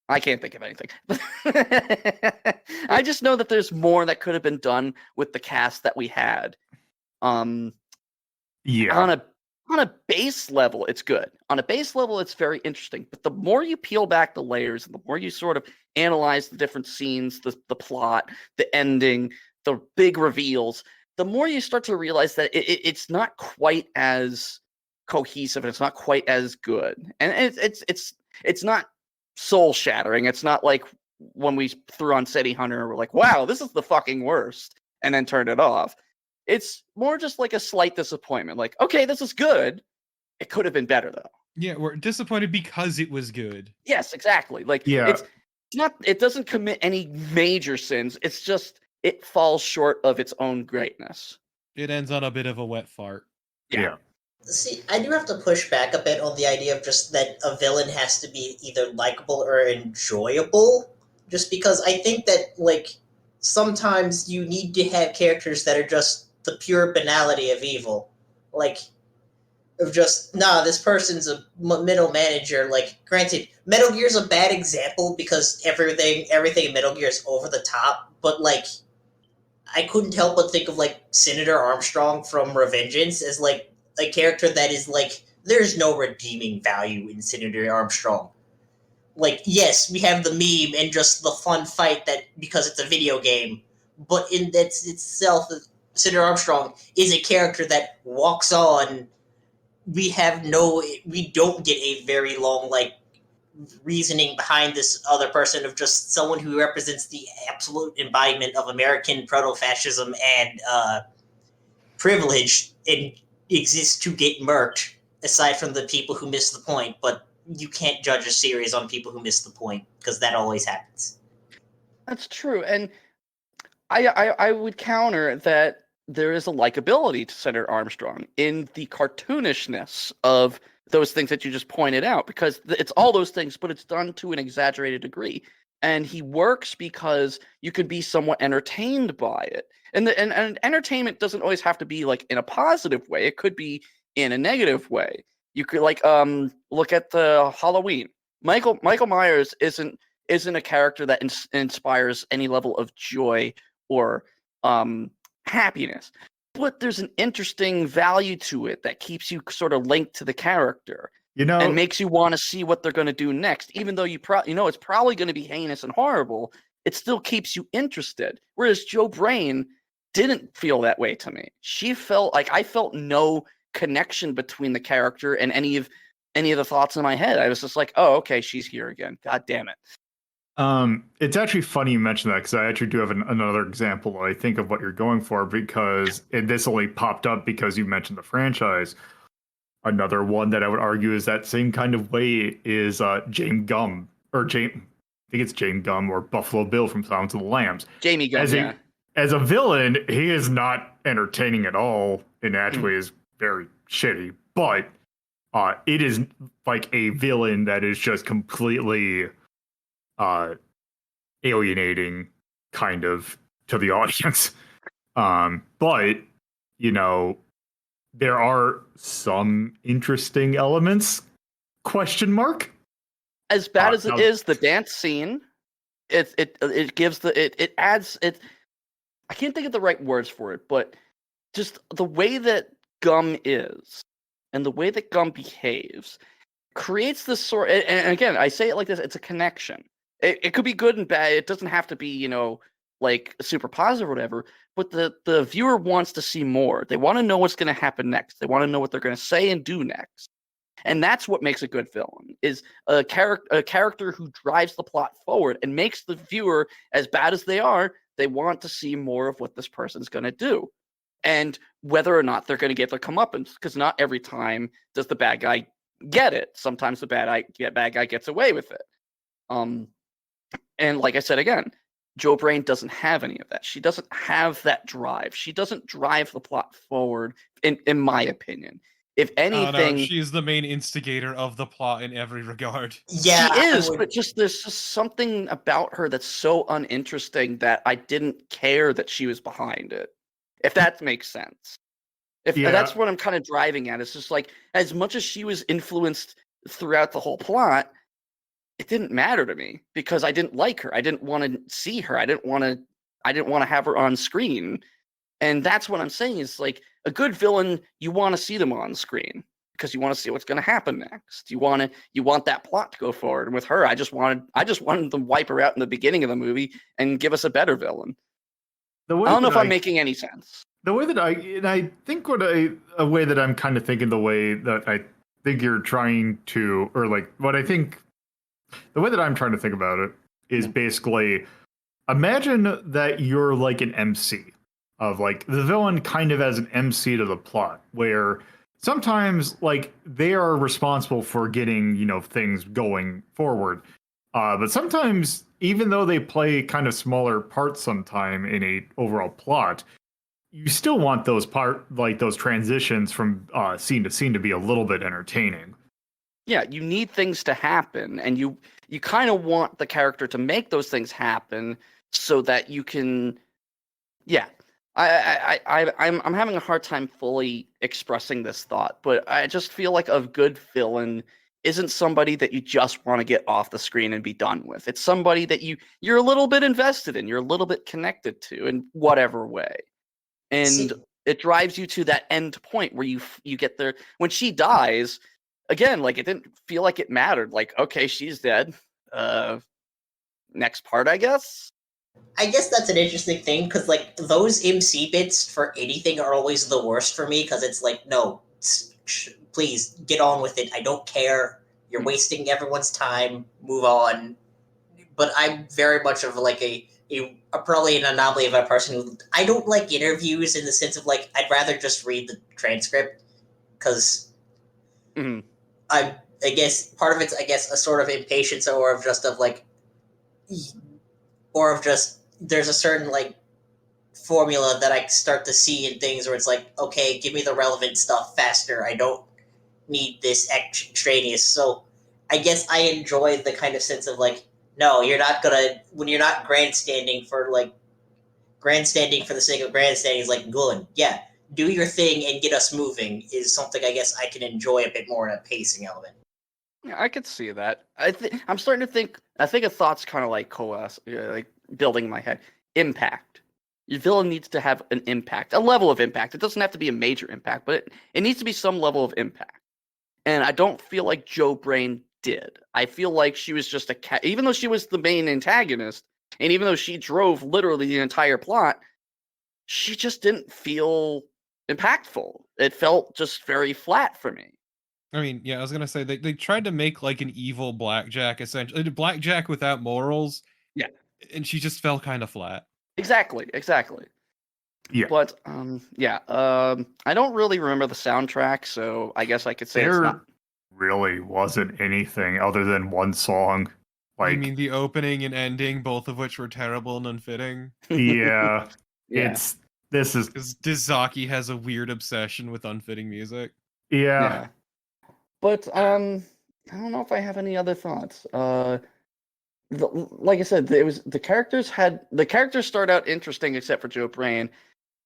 E: I can't think of anything. I just know that there's more that could have been done with the cast that we had.
A: Yeah.
E: On a base level, it's good. On a base level, it's very interesting. But the more you peel back the layers, and the more you sort of analyze the different scenes, the plot, the ending, the big reveals, the more you start to realize that it's not quite as cohesive, and it's not quite as good. And it's not soul shattering. It's not like when we threw on City Hunter and we're like, wow, this is the fucking worst, and then turned it off. It's more just like a slight disappointment. Like, okay, this is good. It could have been better though.
D: Yeah, we're disappointed because it was good.
E: Yes, exactly. Like,
A: Yeah.
E: it's not. It doesn't commit any major sins. It's just it falls short of its own greatness.
D: It ends on a bit of a wet fart.
A: Yeah.
C: See, I do have to push back a bit on the idea of just that a villain has to be either likable or enjoyable. Just because I think that, like, sometimes you need to have characters that are just the pure banality of evil. Like, of just, this person's a middle manager. Like, granted, Metal Gear's a bad example because everything in Metal Gear is over the top, but, like, I couldn't help but think of, like, Senator Armstrong from Revengeance as, like, a character that is, like, there's no redeeming value in Senator Armstrong. Like, yes, we have the meme and just the fun fight that because it's a video game, but in that itself, Senator Armstrong is a character that walks on. We don't get a very long, like, reasoning behind this other person of just someone who represents the absolute embodiment of American proto-fascism and privilege and exists to get murked, aside from the people who miss the point. But you can't judge a series on people who miss the point, because that always happens.
E: That's true. And I would counter that there is a likability to Senator Armstrong in the cartoonishness of those things that you just pointed out, because it's all those things, but it's done to an exaggerated degree. and he works because you could be somewhat entertained by it. And entertainment doesn't always have to be like in a positive way. It could be in a negative way. You could like look at the Halloween. Michael Myers isn't a character that inspires any level of joy or happiness, but there's an interesting value to it that keeps you sort of linked to the character. And makes you want to see what they're going to do next, even though you know it's probably going to be heinous and horrible. It still keeps you interested. Whereas Jo Brain didn't feel that way to me. She felt like I felt no connection between the character and any of the thoughts in my head. I was just like, oh, okay, she's here again. God damn it.
A: It's actually funny you mention that, because I actually do have another example, I think, of what you're going for, because this only popped up because you mentioned the franchise. Another one that I would argue is that same kind of way is James Gumb, I think it's James Gumb or Buffalo Bill from Silence of the Lambs.
E: Jamie Gumb,
A: as a villain, he is not entertaining at all, and actually is very shitty. But it is like a villain that is just completely alienating, kind of, to the audience. But you know, there are some interesting elements. Question mark.
E: As bad as it is, the dance scene, it gives it adds it. I can't think of the right words for it, but just the way that Gum is and the way that Gum behaves creates this sort. And again, I say it like this: it's a connection. It could be good and bad. It doesn't have to be, you know, like super positive or whatever. But the viewer wants to see more. They want to know what's going to happen next. They want to know what they're going to say and do next. And that's what makes a good villain, is a character who drives the plot forward and makes the viewer, as bad as they are, they want to see more of what this person's going to do. And whether or not they're going to get their comeuppance, because not every time does the bad guy get it. Sometimes the bad guy gets away with it. And like I said again, Jo Brain doesn't have any of that. She doesn't have that drive. She doesn't drive the plot forward, in my opinion. If anything,
D: she's the main instigator of the plot in every regard.
C: Yeah,
E: she is, but there's just something about her that's so uninteresting that I didn't care that she was behind it. If that makes sense. That's what I'm kind of driving at. It's just like, as much as she was influenced throughout the whole plot, it didn't matter to me because I didn't like her. I didn't want to see her. I didn't want to have her on screen. And that's what I'm saying, is like, a good villain, you want to see them on screen because you want to see what's going to happen next. You want that plot to go forward. And with her, I just wanted them to wipe her out in the beginning of the movie and give us a better villain. I don't know if I'm making any sense.
A: The way that I think a way that I'm kind of thinking, the way that I think you're trying to, or like what I think, the way that I'm trying to think about it is basically, imagine that you're like an MC of like the villain, kind of as an MC to the plot, where sometimes like they are responsible for getting, you know, things going forward. But sometimes, even though they play kind of smaller parts sometime in a overall plot, you still want those those transitions from scene to scene to be a little bit entertaining.
E: Yeah, you need things to happen, and you kind of want the character to make those things happen so that you can. Yeah, I'm having a hard time fully expressing this thought, but I just feel like a good villain isn't somebody that you just want to get off the screen and be done with. It's somebody that you're a little bit invested in, you're a little bit connected to in whatever way. And it drives you to that end point where you get there. When she dies, again, like, it didn't feel like it mattered. Like, okay, she's dead. Next part, I guess.
C: I guess that's an interesting thing, because like those MC bits for anything are always the worst for me, because it's like, no, please get on with it. I don't care. You're wasting everyone's time. Move on. But I'm very much of like a probably an anomaly of a person who, I don't like interviews in the sense of like, I'd rather just read the transcript, because I guess part of it's, I guess, a sort of impatience, or of just there's a certain like formula that I start to see in things where it's like, okay, give me the relevant stuff faster. I don't need this extraneous. So I guess I enjoy the kind of sense of like, No, you're not gonna when you're not grandstanding for the sake of grandstanding is like good. Yeah, do your thing and get us moving is something I guess I can enjoy a bit more in a pacing element.
E: Yeah, I could see that. I'm starting to think. I think a thought's kind of like coalesce, like building in my head. Impact. Your villain needs to have an impact, a level of impact. It doesn't have to be a major impact, but it needs to be some level of impact. And I don't feel like Joe Brain did. I feel like she was just a cat, even though she was the main antagonist, and even though she drove literally the entire plot, she just didn't feel impactful. It felt just very flat for me.
D: I mean, yeah, I was gonna say they tried to make like an evil Blackjack, essentially Blackjack without morals.
E: Yeah.
D: And she just fell kind of flat.
E: Exactly.
A: Yeah.
E: But I don't really remember the soundtrack, so I guess I could say it's
A: There
E: not.
A: really wasn't anything other than one song.
D: You
A: Like,
D: mean the opening and ending, both of which were terrible and unfitting?
A: yeah,
E: Yeah.
A: this is
D: Because Dizaki has a weird obsession with unfitting music.
A: yeah.
E: But I don't know if I have any other thoughts. Like I said, it was the characters start out interesting except for Joe Brain,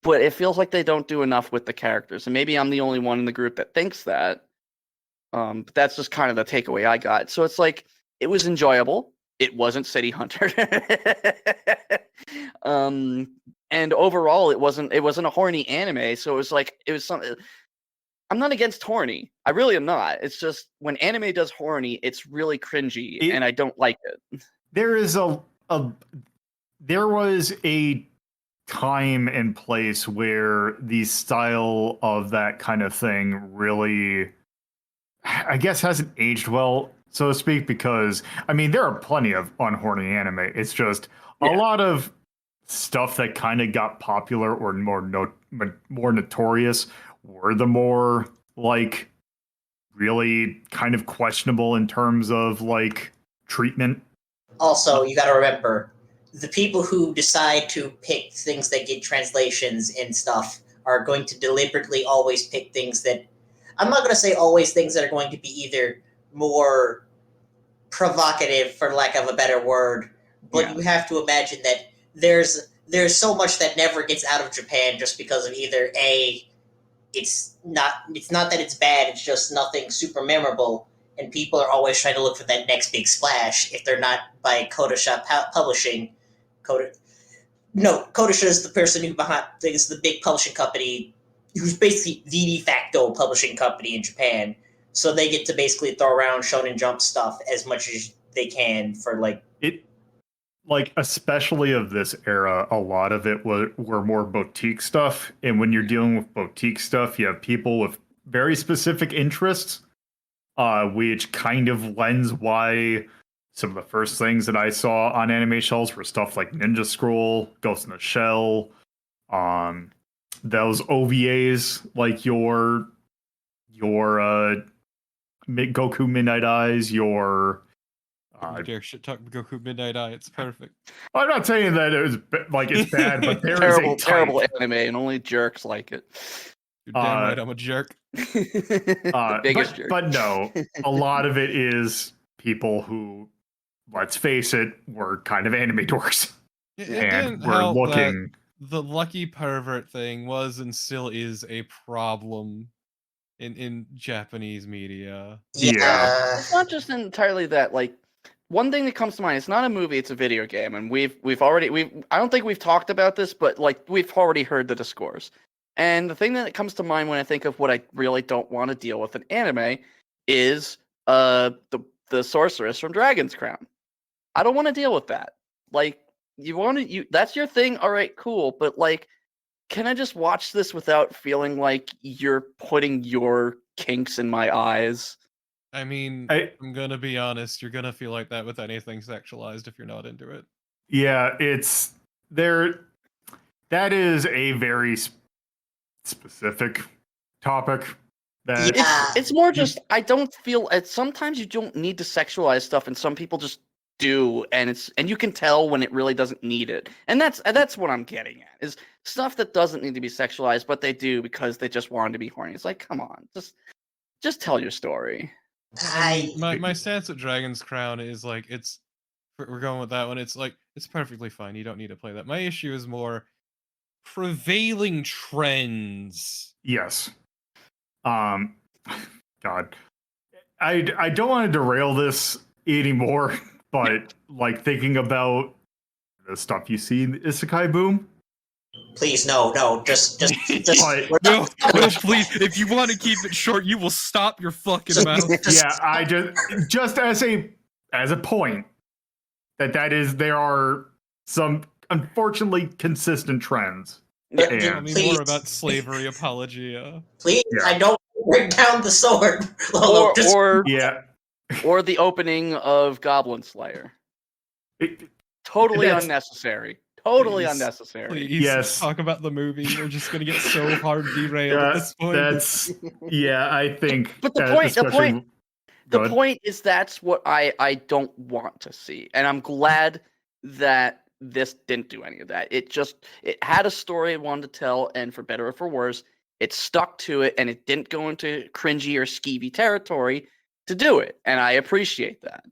E: but it feels like they don't do enough with the characters. And maybe I'm the only one in the group that thinks that. But that's just kind of the takeaway I got. So it's like it was enjoyable. It wasn't City Hunter. And overall it wasn't a horny anime, so it was something. I'm not against horny. I really am not. It's just when anime does horny, it's really cringy, and I don't like it.
A: There is there was a time and place where the style of that kind of thing really, I guess, hasn't aged well, so to speak, because I mean there are plenty of unhorny anime. It's just a lot of stuff that kind of got popular or more notorious were the more like really kind of questionable in terms of like treatment.
C: Also, you got to remember the people who decide to pick things that get translations and stuff are going to deliberately always pick things that I'm not going to say always things that are going to be either more provocative, for lack of a better word, but you have to imagine that there's so much that never gets out of Japan just because of either it's not that it's bad, it's just nothing super memorable, and people are always trying to look for that next big splash if they're not by Kodasha Publishing. Kodasha is the person who is the big publishing company who's basically the de facto publishing company in Japan. So they get to basically throw around Shonen Jump stuff as much as they can for
A: especially of this era, a lot of it were more boutique stuff. And when you're dealing with boutique stuff, you have people with very specific interests, which kind of lends why some of the first things that I saw on anime shelves were stuff like Ninja Scroll, Ghost in the Shell, those OVAs like your Goku Midnight Eyes, your
D: Dare shit talk Goku Midnight Eye. It's perfect.
A: I'm not saying that it was like it's bad, but there
E: terrible,
A: is a type.
E: terrible anime, and only jerks like it.
D: You're damn right, I'm a jerk.
E: The biggest jerk.
A: But no, a lot of it is people who, let's face it, were kind of anime dorks.
D: It
A: and
D: didn't
A: we're
D: help
A: looking.
D: that the lucky pervert thing was and still is a problem in Japanese media.
A: Yeah.
E: It's not just entirely that. Like, one thing that comes to mind, it's not a movie, it's a video game, and I don't think we've talked about this, but like we've already heard the discourse. And the thing that comes to mind when I think of what I really don't want to deal with in anime is the sorceress from Dragon's Crown. I don't want to deal with that. Like, that's your thing, all right, cool, but like, can I just watch this without feeling like you're putting your kinks in my eyes?
D: I mean, I'm gonna be honest, you're gonna feel like that with anything sexualized if you're not into it.
A: Yeah, it's there. That is a very specific topic. That
E: It's more just I don't feel. Sometimes you don't need to sexualize stuff, and some people just do, and you can tell when it really doesn't need it. And that's what I'm getting at is stuff that doesn't need to be sexualized, but they do because they just wanted to be horny. It's like, come on, just tell your story.
D: My stance at Dragon's Crown is like it's we're going with that one. It's like it's perfectly fine. You don't need to play that. My issue is more prevailing trends.
A: Yes. God, I don't want to derail this anymore, but like thinking about the stuff you see in the isekai boom.
C: Please, no, just.
A: But-
C: we're
D: No,
C: not-
D: no, please. If you want to keep it short, you will stop your fucking mouth.
A: Yeah, I just as a point there are some unfortunately consistent trends.
C: But
A: Yeah.
D: Tell me
C: please,
D: more about slavery apologia.
C: please,
A: Yeah.
C: I don't bring down the sword. Lolo, just,
A: Yeah.
E: Or the opening of Goblin Slayer.
A: It-
E: Totally
A: That's-
E: unnecessary. Totally
D: Please,
E: unnecessary.
D: Please
A: Yes.
D: talk about the movie. We're just gonna get so hard derailed at this point.
A: That's I think.
E: But the point- the
A: especially-
E: point-
A: Go
E: The
A: ahead.
E: point is that's what I don't want to see. And I'm glad that this didn't do any of that. It had a story it wanted to tell, and for better or for worse, it stuck to it, and it didn't go into cringy or skeevy territory to do it. And I appreciate that.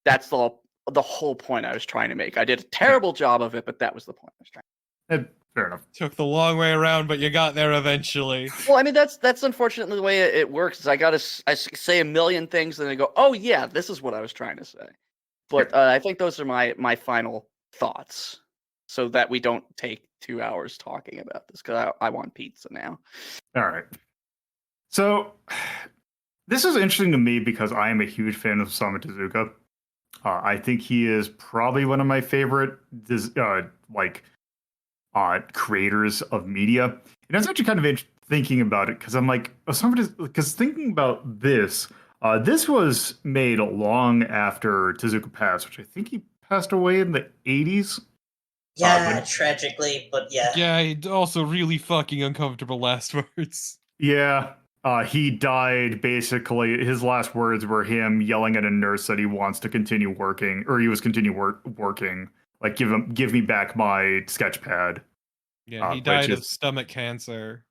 E: That's the whole point I was trying to make. I did a terrible job of it, but that was the point I was trying.
A: Fair enough.
D: Took the long way around, but you got there eventually.
E: Well, I mean that's unfortunately the way it works. Is I say a million things, and I go, oh yeah, this is what I was trying to say. But I think those are my final thoughts, so that we don't take 2 hours talking about this, because I want pizza now.
A: All right. So this is interesting to me because I am a huge fan of Osamu Tezuka. I think he is probably one of my favorite creators of media. And I was actually kind of thinking about it because I'm like, because thinking about this, this was made long after Tezuka passed, which I think he passed away in the 80s.
C: yeah, tragically, but yeah.
D: Yeah, also really fucking uncomfortable last words.
A: Yeah. He died basically. His last words were him yelling at a nurse that he wants to continue working, or he was working. Like, give me back my sketch pad.
D: Yeah, he died of stomach cancer.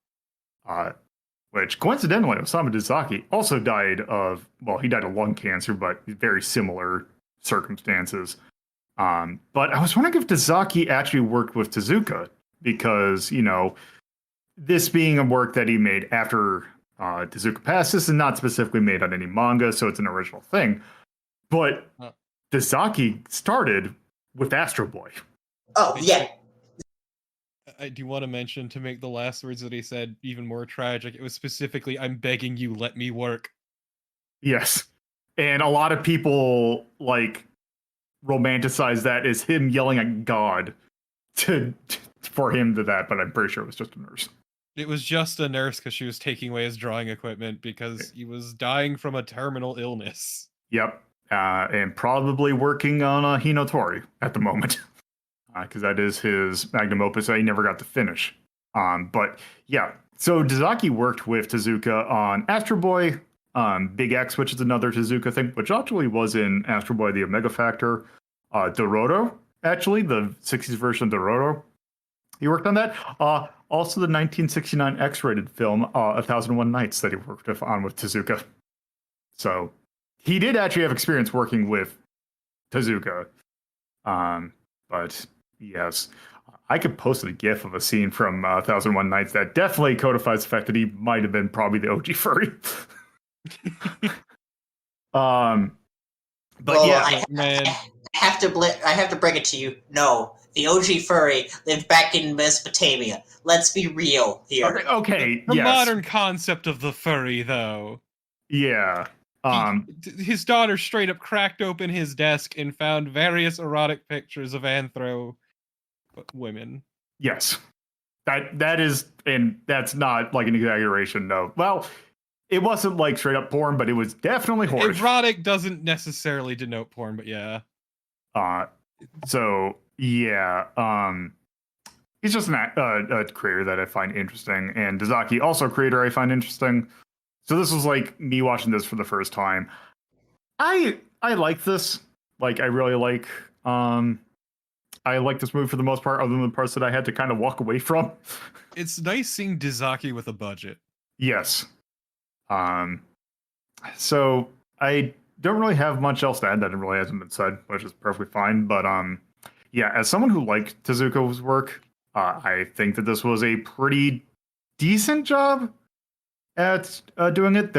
A: Which coincidentally, Osamu Dezaki also died of, well, he died of lung cancer, but very similar circumstances. But I was wondering if Dezaki actually worked with Tezuka, because, this being a work that he made after Tezuka passed, this is not specifically made on any manga, so it's an original thing. But Dezaki started with Astro Boy.
C: Oh, yeah.
D: I do want to mention, to make the last words that he said even more tragic, it was specifically, "I'm begging you, let me work."
A: Yes. And a lot of people, romanticize that as him yelling at God for him to that, but I'm pretty sure it was just a nurse.
D: It was just a nurse because she was taking away his drawing equipment because he was dying from a terminal illness.
A: Yep. And probably working on a Hinotori at the moment, because that is his magnum opus that he never got to finish. But yeah, so Dezaki worked with Tezuka on Astro Boy, Big X, which is another Tezuka thing, which actually was in Astro Boy: The Omega Factor. Dororo, actually, the 60s version of Dororo. He worked on that. Also, the 1969 X-rated film, 1001 Nights, that he worked on with Tezuka. So he did actually have experience working with Tezuka. But yes, I could post a GIF of a scene from 1001 Nights that definitely codifies the fact that he might have been probably the OG furry. But
C: Well,
A: yeah,
D: Man,
C: I have to bring it to you. No, the OG furry lived back in Mesopotamia. Let's be real here.
A: okay,
D: the
A: yes,
D: modern concept of the furry, though.
A: yeah.
D: His daughter straight up cracked open his desk and found various erotic pictures of anthro women.
A: Yes. That is, and that's not like an exaggeration, no. Well, it wasn't like straight up porn, but it was definitely horrid.
D: Erotic doesn't necessarily denote porn, but yeah.
A: So yeah, he's just a creator that I find interesting, and Dezaki also a creator I find interesting. So this was like me watching this for the first time. I like this. Like, I really like. I like this movie for the most part, other than the parts that I had to kind of walk away from.
D: It's nice seeing Dezaki with a budget.
A: Yes. So I don't really have much else to add that really hasn't been said, which is perfectly fine. But yeah, as someone who liked Tezuka's work, I think that this was a pretty decent job at doing it.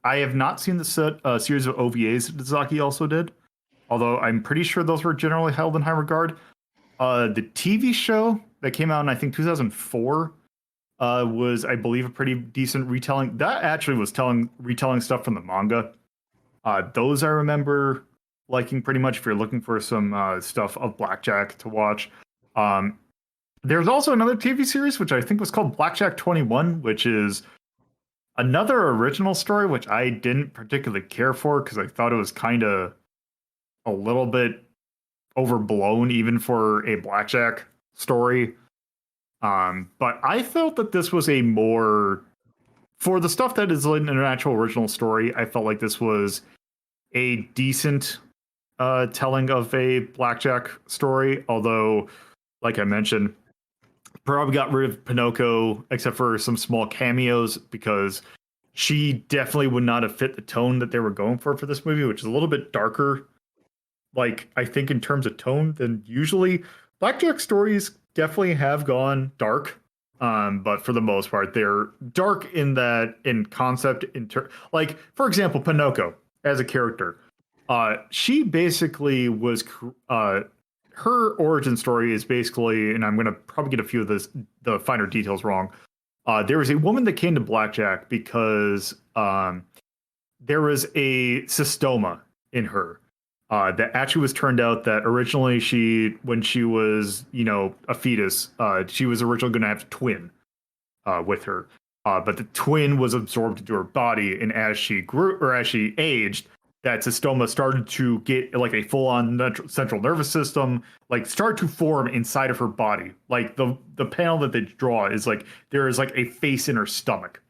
A: I have not seen the series of OVAs that Zaki also did, although I'm pretty sure those were generally held in high regard. The TV show that came out in, I think, 2004 was, I believe, a pretty decent retelling. That actually was retelling stuff from the manga. Those I remember liking pretty much if you're looking for some stuff of Blackjack to watch. There's also another TV series, which I think was called Blackjack 21, which is another original story, which I didn't particularly care for because I thought it was kind of a little bit overblown even for a Blackjack story. But I felt that this was a more, for the stuff that is in an actual original story, I felt like this was a decent telling of a Blackjack story. Although, like I mentioned, probably got rid of Pinocchio except for some small cameos because she definitely would not have fit the tone that they were going for this movie, which is a little bit darker, like I think in terms of tone than usually. Blackjack stories definitely have gone dark, but for the most part, they're dark in concept. Like for example, Pinocchio as a character, she basically was her origin story is basically, and I'm going to probably get a few of the finer details wrong. There was a woman that came to Blackjack because there was a cystoma in her. That actually was turned out that originally when she was, a fetus, she was originally going to have a twin with her. But the twin was absorbed into her body, and as she grew or as she aged, that cystoma started to get like a full-on central nervous system, like start to form inside of her body. Like the panel that they draw is like there is like a face in her stomach.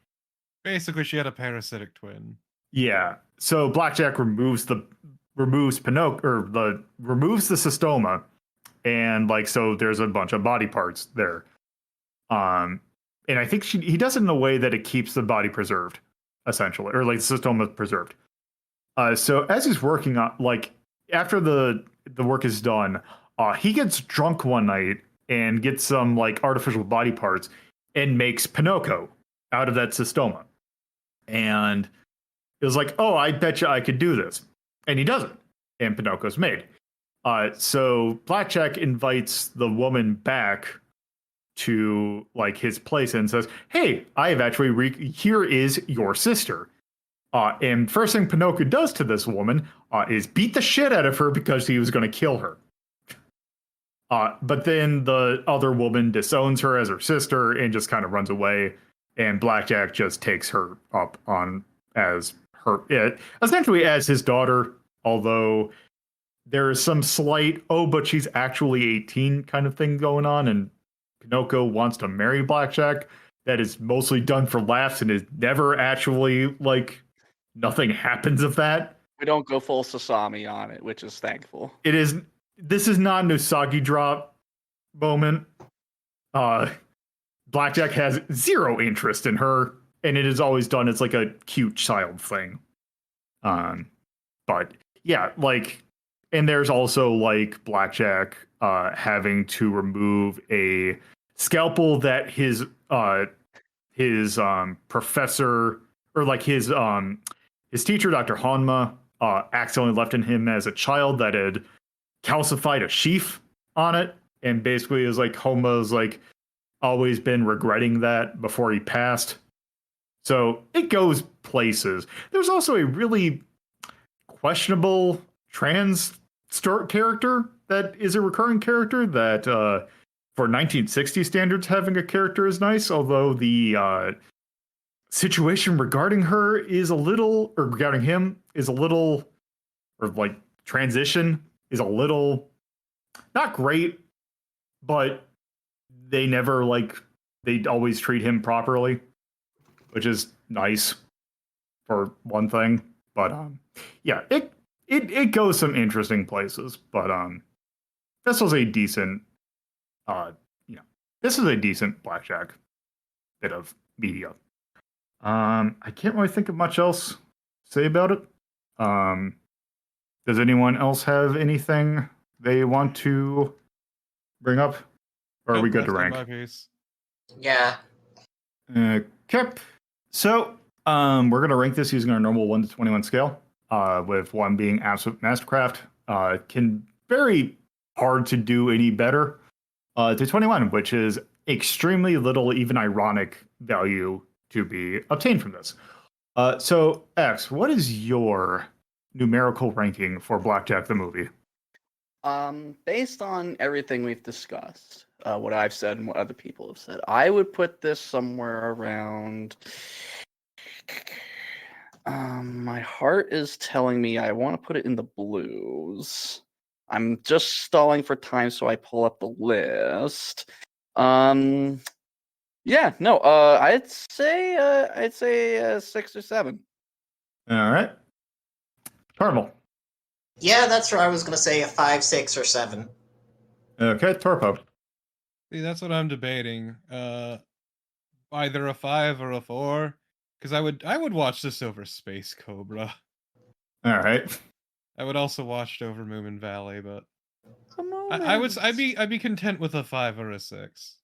D: Basically, she had a parasitic twin.
A: Yeah. So Blackjack removes Pinocchio or removes the cystoma, and like so there's a bunch of body parts there. And I think he does it in a way that it keeps the body preserved, essentially, or like the cystoma preserved. So as he's working on, like after the work is done, he gets drunk one night and gets some like artificial body parts and makes Pinocchio out of that cystoma. And it was like, oh, I bet you I could do this. And he doesn't. And Pinocchio's made. So Blackjack invites the woman back to like his place and says, hey, I have actually here is your sister. And first thing Pinocchio does to this woman is beat the shit out of her because he was going to kill her. But then the other woman disowns her as her sister and just kind of runs away. And Blackjack just takes her up on as essentially as his daughter. Although there is some slight, but she's actually 18 kind of thing going on. And Pinocchio wants to marry Blackjack. That is mostly done for laughs and is never actually like... Nothing happens of that.
E: We don't go full Sasami on it, which is thankful.
A: This is not an Usagi drop moment. Blackjack has zero interest in her, and it is always done as like a cute child thing. But yeah, like, and there's also like Blackjack having to remove a scalpel that his professor or like his teacher, Dr. Honma, accidentally left in him as a child that had calcified a sheath on it. And basically, it was like Honma's like always been regretting that before he passed. So it goes places. There's also a really questionable trans character that is a recurring character that for 1960 standards, having a character is nice, although the situation regarding her is a little, or regarding him is a little, or like transition is a little not great, but they never like, they always treat him properly, which is nice for one thing. But yeah, it goes some interesting places, but this was a decent this is a decent Blackjack bit of media. I can't really think of much else to say about it. Does anyone else have anything they want to bring up? Or are we good to rank?
D: My piece.
C: Yeah.
A: Okay. So, we're going to rank this using our normal 1 to 21 scale, with 1 being absolute mastercraft. Can very hard to do any better, to 21, which is extremely little, even ironic value to be obtained from this. So, X, what is your numerical ranking for Blackjack the movie?
E: Based on everything we've discussed, what I've said and what other people have said, I would put this somewhere around. My heart is telling me I want to put it in the blues. I'm just stalling for time, so I pull up the list. Yeah, no, I'd say 6 or 7.
A: All right. Carnival.
C: Yeah, that's what I was gonna say, a 5, 6, or 7.
A: Okay, Torpo.
D: See, that's what I'm debating. Either a 5 or a 4. Because I would watch this over Space Cobra.
A: All right.
D: I would also watch it over Moomin Valley, but
E: Come on,
D: I'd be content with a 5 or a 6.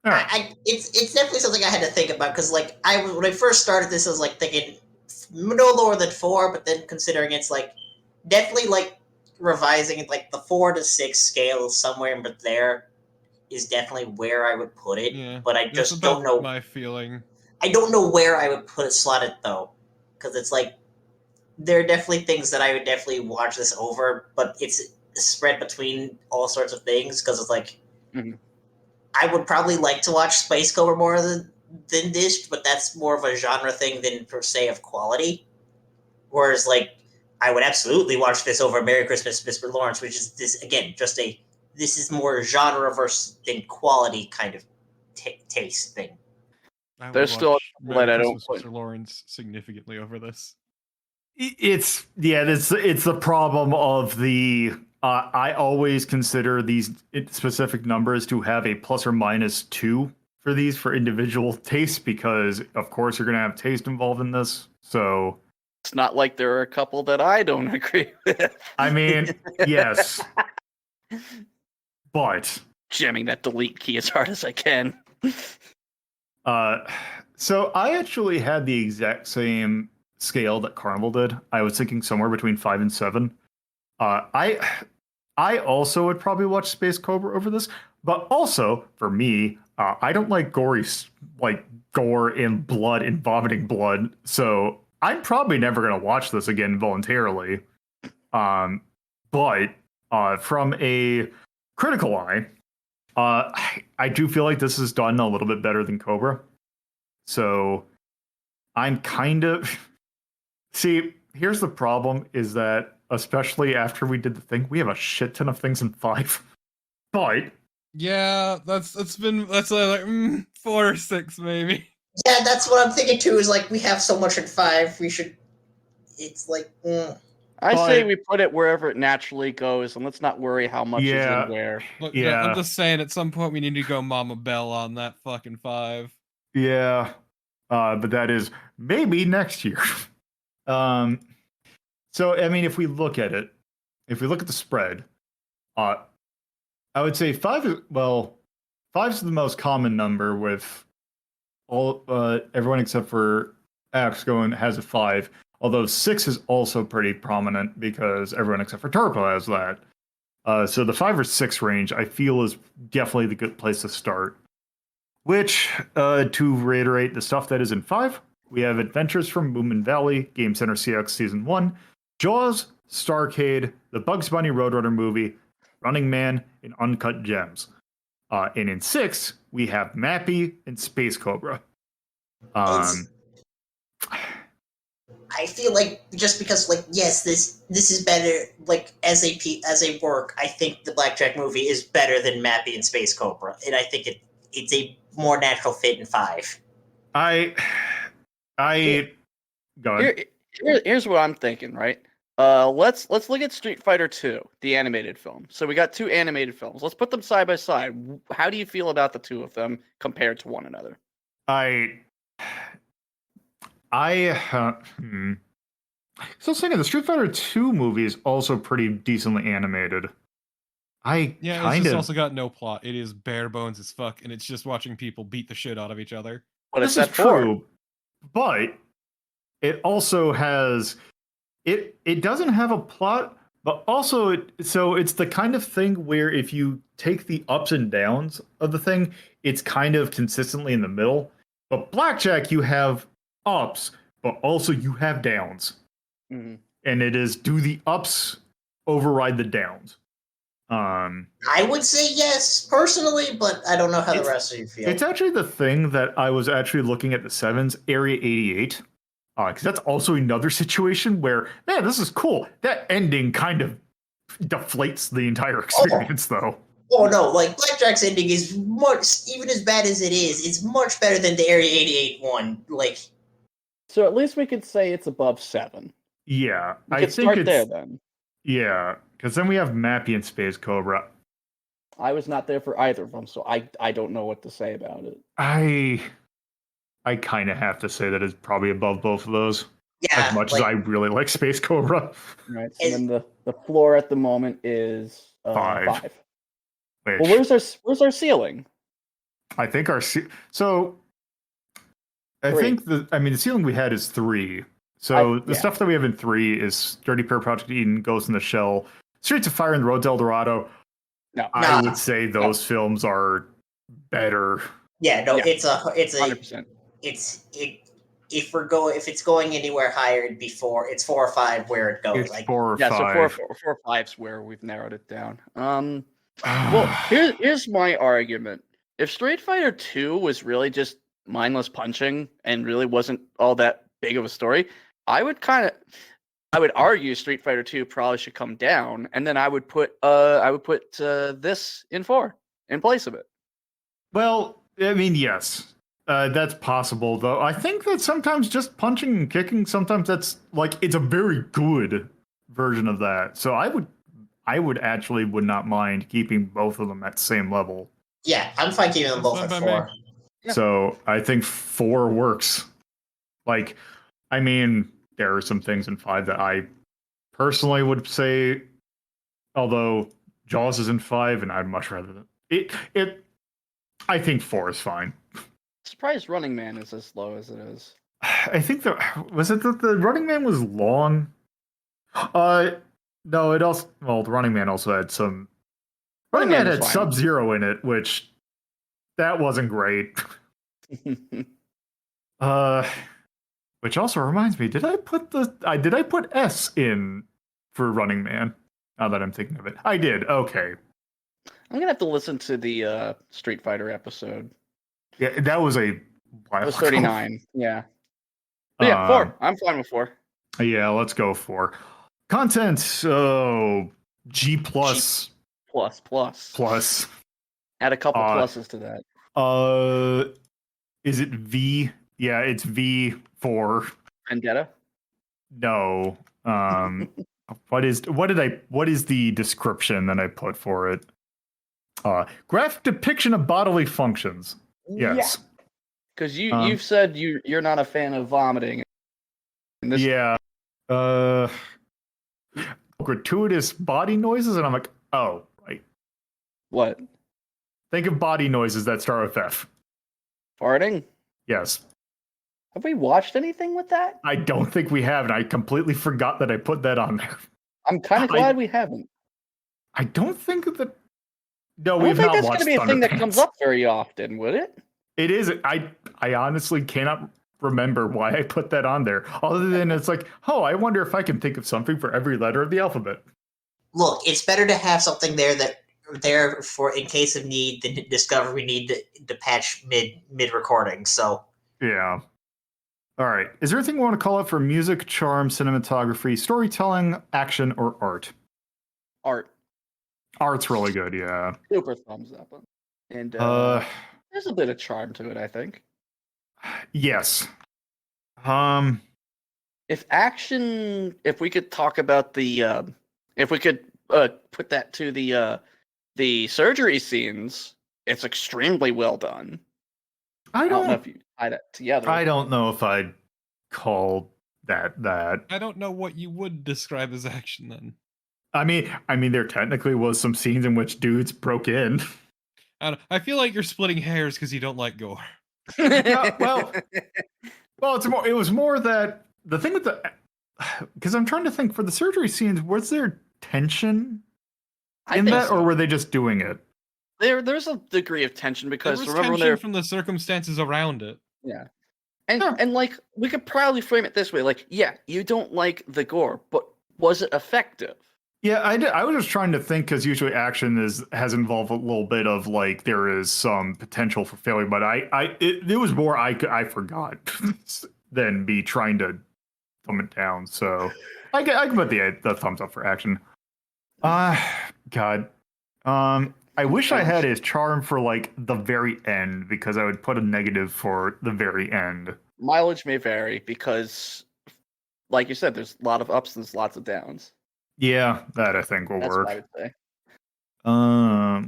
A: All right.
C: It's definitely something I had to think about because like when I first started this, I was like thinking no lower than 4, but then considering it's like definitely like revising it, like the 4 to 6 scale somewhere in there is definitely where I would put it.
D: Yeah,
C: But I
D: that's
C: just
D: about
C: don't know.
D: my feeling.
C: I don't know where I would slot it though, because it's like there are definitely things that I would definitely watch this over, but it's spread between all sorts of things because it's like.
E: Mhm.
C: I would probably like to watch Space Cobra more than this, but that's more of a genre thing than per se of quality. Whereas, like, I would absolutely watch this over Merry Christmas, Mr. Lawrence, which is this again just this is more genre versus than quality kind of taste thing.
D: I would
E: There's still
D: watch
E: a couple that
D: Merry
E: I don't
D: Christmas,
E: put.
D: Mr. Lawrence significantly over this.
A: It's the problem of the I always consider these specific numbers to have a plus or minus 2 for these for individual tastes because of course you're going to have taste involved in this. So
E: It's not like there are a couple that I don't agree with.
A: I mean, yes. But
E: Jamming that delete key as hard as I can.
A: so I actually had the exact same scale that Carnival did. I was thinking somewhere between 5 and 7. I also would probably watch Space Cobra over this, but also for me, I don't like like gore and blood and vomiting blood, so I'm probably never gonna watch this again voluntarily. But from a critical eye, I do feel like this is done a little bit better than Cobra. So I'm kind of see. Here's the problem: is that especially after we did the thing, we have a shit ton of things in 5. But
D: Yeah, that's like 4 or 6 maybe.
C: Yeah, that's what I'm thinking too. Is like we have so much in 5, we should. It's like.
E: I say
A: But-
E: we put it wherever it naturally goes, and let's not worry how much is
A: Yeah.
E: in where.
D: Look,
A: Yeah.
D: I'm just saying, at some point we need to go Mama Bell on that fucking 5.
A: yeah, but that is maybe next year. So I mean, if we look at it, if we look at the spread, I would say 5 is 5 is the most common number with all everyone except for Axe has a 5. Although 6 is also pretty prominent because everyone except for Turbo has that. So the 5 or 6 range, I feel, is definitely the good place to start. Which, to reiterate the stuff that is in 5, we have Adventures from Moomin Valley, Game Center CX Season 1, Jaws, Starcade, the Bugs Bunny Roadrunner movie, Running Man, and Uncut Gems. And in 6, we have Mappy and Space Cobra.
C: I feel like just because like yes, this is better like as a work. I think the Blackjack movie is better than Mappy and Space Cobra, and I think it's a more natural fit in 5.
A: I go ahead.
E: Here's what I'm thinking, right? Let's look at Street Fighter 2, the animated film. So we got 2 animated films. Let's put them side by side. How do you feel about the 2 of them compared to one another?
A: So saying the Street Fighter 2 movie is also pretty decently animated. I
D: Yeah, it's
A: kind
D: just
A: of
D: also got no plot. It is bare bones as fuck, and it's just watching people beat the shit out of each other.
E: What is
A: this is
E: that for?
A: true, but it also has it doesn't have a plot, but also it's the kind of thing where if you take the ups and downs of the thing, it's kind of consistently in the middle. But Blackjack, you have ups, but also you have downs.
E: Mhm.
A: And it is, do the ups override the downs?
C: I would say yes, personally, but I don't know how the rest of you feel.
A: It's actually the thing that I was actually looking at the sevens, Area 88, because that's also another situation where, man, this is cool. That ending kind of deflates the entire experience, though.
C: Oh no, like Blackjack's ending is much, even as bad as it is, it's much better than the Area 88 one. Like,
E: So at least we could say it's above 7.
A: Yeah,
E: We
A: I
E: could
A: think
E: start
A: it's
E: there then.
A: yeah, because then we have Mappy and Space Cobra.
E: I was not there for either of them, so I don't know what to say about it.
A: I kind of have to say that it's probably above both of those.
C: yeah,
A: As much
C: like,
A: as I really like Space Cobra.
E: Right. So then the floor at the moment is
A: 5.
E: 5.
A: Which
E: Well, where's our ceiling?
A: I think I
E: 3.
A: think the ceiling we had is 3. So the stuff that we have in 3 is Sturdy Pair, Project Eden, Ghost in the Shell, Streets of Fire, and Road to El Dorado.
E: No.
A: I would say those films are better.
C: yeah, no,
E: Yeah.
C: it's a
E: 100%.
C: if it's going anywhere higher, it'd be 4. It's 4 or 5 where it goes.
A: It's
C: Like,
A: 4 or
E: Yeah,
A: 5.
E: so 4 or 5's where we've narrowed it down. Well, here's my argument. If Street Fighter 2 was really just mindless punching and really wasn't all that big of a story, I would argue Street Fighter 2 probably should come down, and then I would put this in 4 in place of it.
A: Well, I mean, yes. That's possible, though. I think that sometimes just punching and kicking, sometimes that's like it's a very good version of that. So I would not mind keeping both of them at the same level.
C: yeah, I'm fine keeping them
D: That's
C: both
D: fine
C: at
D: by me.
C: 4.
E: Yeah.
A: So I think 4 works. Like, I mean, there are some things in 5 that I personally would say, although Jaws is in 5, and I'd much rather than it. I think 4 is fine.
E: Surprised Running Man is as low as it is.
A: I think the Running Man was long. No, it also the Running Man also had some. Running Man
E: was
A: had
E: fine.
A: Sub-Zero in it, which that wasn't great. Which also reminds me, did I put S in for Running Man? Now that I'm thinking of it, I did. Okay,
E: I'm gonna have to listen to the Street Fighter episode.
A: yeah, that was a while
E: It was
A: ago.
E: 39. Yeah. But yeah, 4. I'm fine with 4.
A: Yeah, let's go for content. So G plus
E: Plus. Add a couple pluses to that.
A: Is it V? Yeah, it's V for
E: Vendetta.
A: no. What is the description that I put for it? Graphic depiction of bodily functions. Yes.
E: Because you've said you're not a fan of vomiting. And this,
A: Yeah. Gratuitous body noises, and I'm like, oh, right.
E: What?
A: Think of body noises that start with F.
E: Farting?
A: Yes.
E: Have we watched anything with that?
A: I don't think we have, and I completely forgot that I put that on there.
E: I'm kind of glad we haven't.
A: I don't think that. No,
E: I
A: we
E: don't
A: have
E: think
A: not
E: that's
A: watched
E: going to be a thing that
A: Thunderpants.
E: comes up very often, would it?
A: It is. I honestly cannot remember why I put that on there. Other than it's like, oh, I wonder if I can think of something for every letter of the alphabet.
C: Look, it's better to have something there for in case of need than to discover we need to patch mid recording. So
A: Yeah. All right. Is there anything we want to call out for music, charm, cinematography, storytelling, action, or art?
E: Art.
A: Art's really good. Yeah.
E: Super thumbs up. And there's a bit of charm to it, I think.
A: Yes.
E: If we could talk about if we could put that to the surgery scenes, it's extremely well done. I don't know if you tie that together.
A: I don't know if I'd call that.
D: I don't know what you would describe as action then.
A: I mean, there technically was some scenes in which dudes broke in.
D: I feel like you're splitting hairs because you don't like gore.
A: Well, it was more that the thing with the, because I'm trying to think for the surgery scenes, was there tension in that,
D: so.
A: or were they just doing it?
E: There's a degree of tension
D: There
E: because
D: was
E: remember when
D: tension
E: they're
D: from the circumstances around it.
E: yeah. And
A: Yeah.
E: and like we could probably frame it this way, like, yeah, you don't like the gore, but was it effective?
A: Yeah, I was just trying to think because usually action has involved a little bit of like there is some potential for failure, but it was more I forgot than me trying to thumb it down. So I can put the thumbs up for action. God, I wish I had his charm for like the very end because I would put a negative for the very end.
E: Mileage may vary because, like you said, there's a lot of ups and there's lots of downs.
A: Yeah, that I think will
E: That's
A: work.
E: what I would say.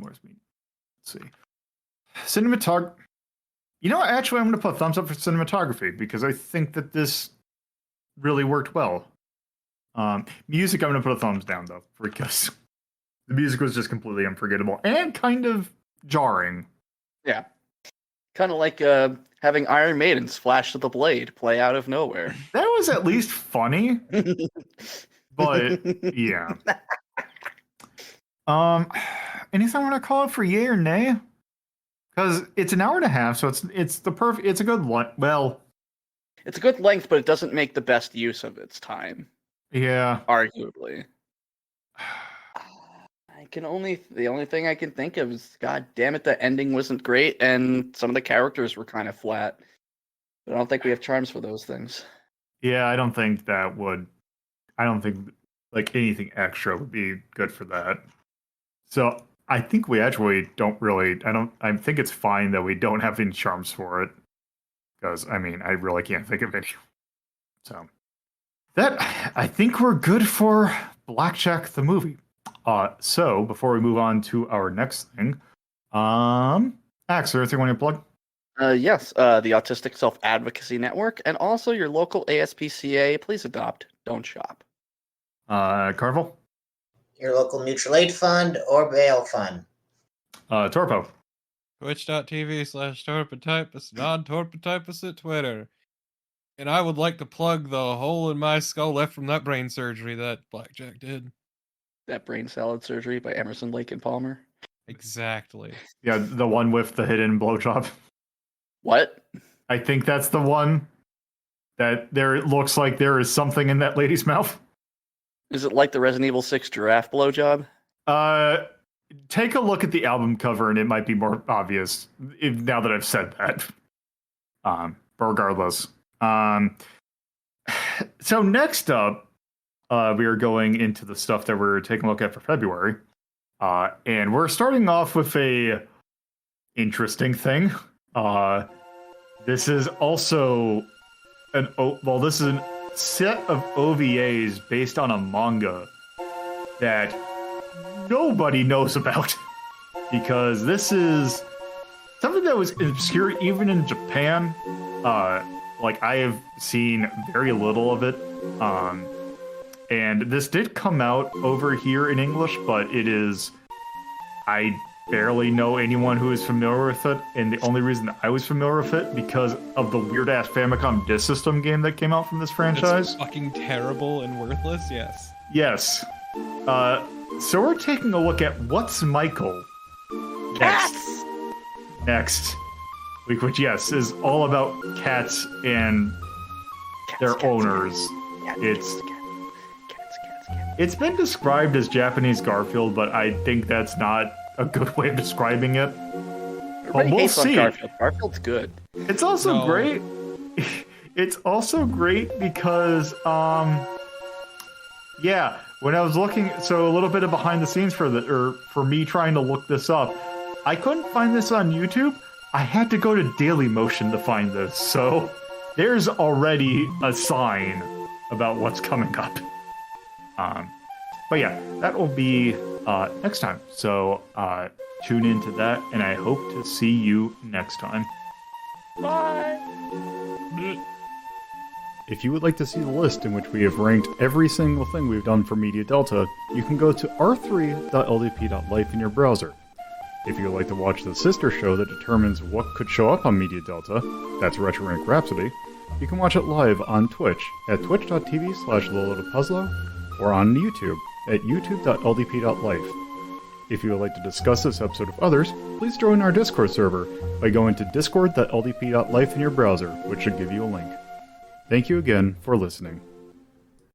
A: Where's me? Let's see. Cinematography. You know what? Actually, I'm going to put thumbs up for cinematography because I think that this really worked well. Music, I'm going to put a thumbs down though because the music was just completely unforgettable and kind of jarring.
E: Yeah. Kind of like having Iron Maiden's Flash of the Blade play out of nowhere.
A: That was at least funny, but yeah. Anything I want to call it for yay or nay? Because it's an hour and a half, so it's a good one. Well,
E: it's a good length, but it doesn't make the best use of its time.
A: Yeah,
E: arguably. The only thing I can think of is, god damn it, the ending wasn't great, and some of the characters were kind of flat. But I don't think we have charms for those things.
A: Yeah, I don't think like anything extra would be good for that. So I think we actually don't really. I think it's fine that we don't have any charms for it, because I mean I really can't think of any. So that I think we're good for Blackjack the movie. So before we move on to our next thing, Axe, anything you want to plug?
E: Yes, the Autistic Self-Advocacy Network, and also your local ASPCA. Please adopt, don't shop.
A: Carnival?
C: Your local mutual aid fund or bail fund.
A: Torpo?
D: Twitch.tv/Torpotypus, non-Torpotypus at Twitter. And I would like to plug the hole in my skull left from that brain surgery that Blackjack did.
E: That brain salad surgery by Emerson, Lake and Palmer.
D: Exactly.
A: Yeah, the one with the hidden blowjob.
E: What?
A: I think that's the one that it looks like there is something in that lady's mouth.
E: Is it like the Resident Evil 6 giraffe blowjob?
A: Take a look at the album cover and it might be more obvious now that I've said that. Regardless. So next up, we are going into the stuff that we're taking a look at for February. And we're starting off with a interesting thing. This is also this is a set of OVAs based on a manga that nobody knows about because this is something that was obscure even in Japan. Like I have seen very little of it. And this did come out over here in English, but I barely know anyone who is familiar with it, and the only reason I was familiar with it because of the weird-ass Famicom Disk System game that came out from this franchise.
D: It's fucking terrible and worthless, yes.
A: Yes. So we're taking a look at What's Michael? Next. Which, yes, is all about cats and their owners. It's been described as Japanese Garfield, but I think that's not a good way of describing it. But we'll see.
E: Garfield. Garfield's good.
A: It's also great. It's also great because, yeah, when I was looking, so a little bit of behind the scenes for me trying to look this up, I couldn't find this on YouTube. I had to go to Dailymotion to find this, so there's already a sign about what's coming up. But yeah, that will be next time. So tune into that, and I hope to see you next time.
E: Bye.
A: If you would like to see the list in which we have ranked every single thing we've done for Media Delta, you can go to r3.ldp.life in your browser. If you would like to watch the sister show that determines what could show up on Media Delta, that's Retro Rank Rhapsody, you can watch it live on Twitch at twitch.tv/LoloToPuzzlo or on YouTube at youtube.ldp.life. If you would like to discuss this episode with others, please join our Discord server by going to discord.ldp.life in your browser, which should give you a link. Thank you again for listening.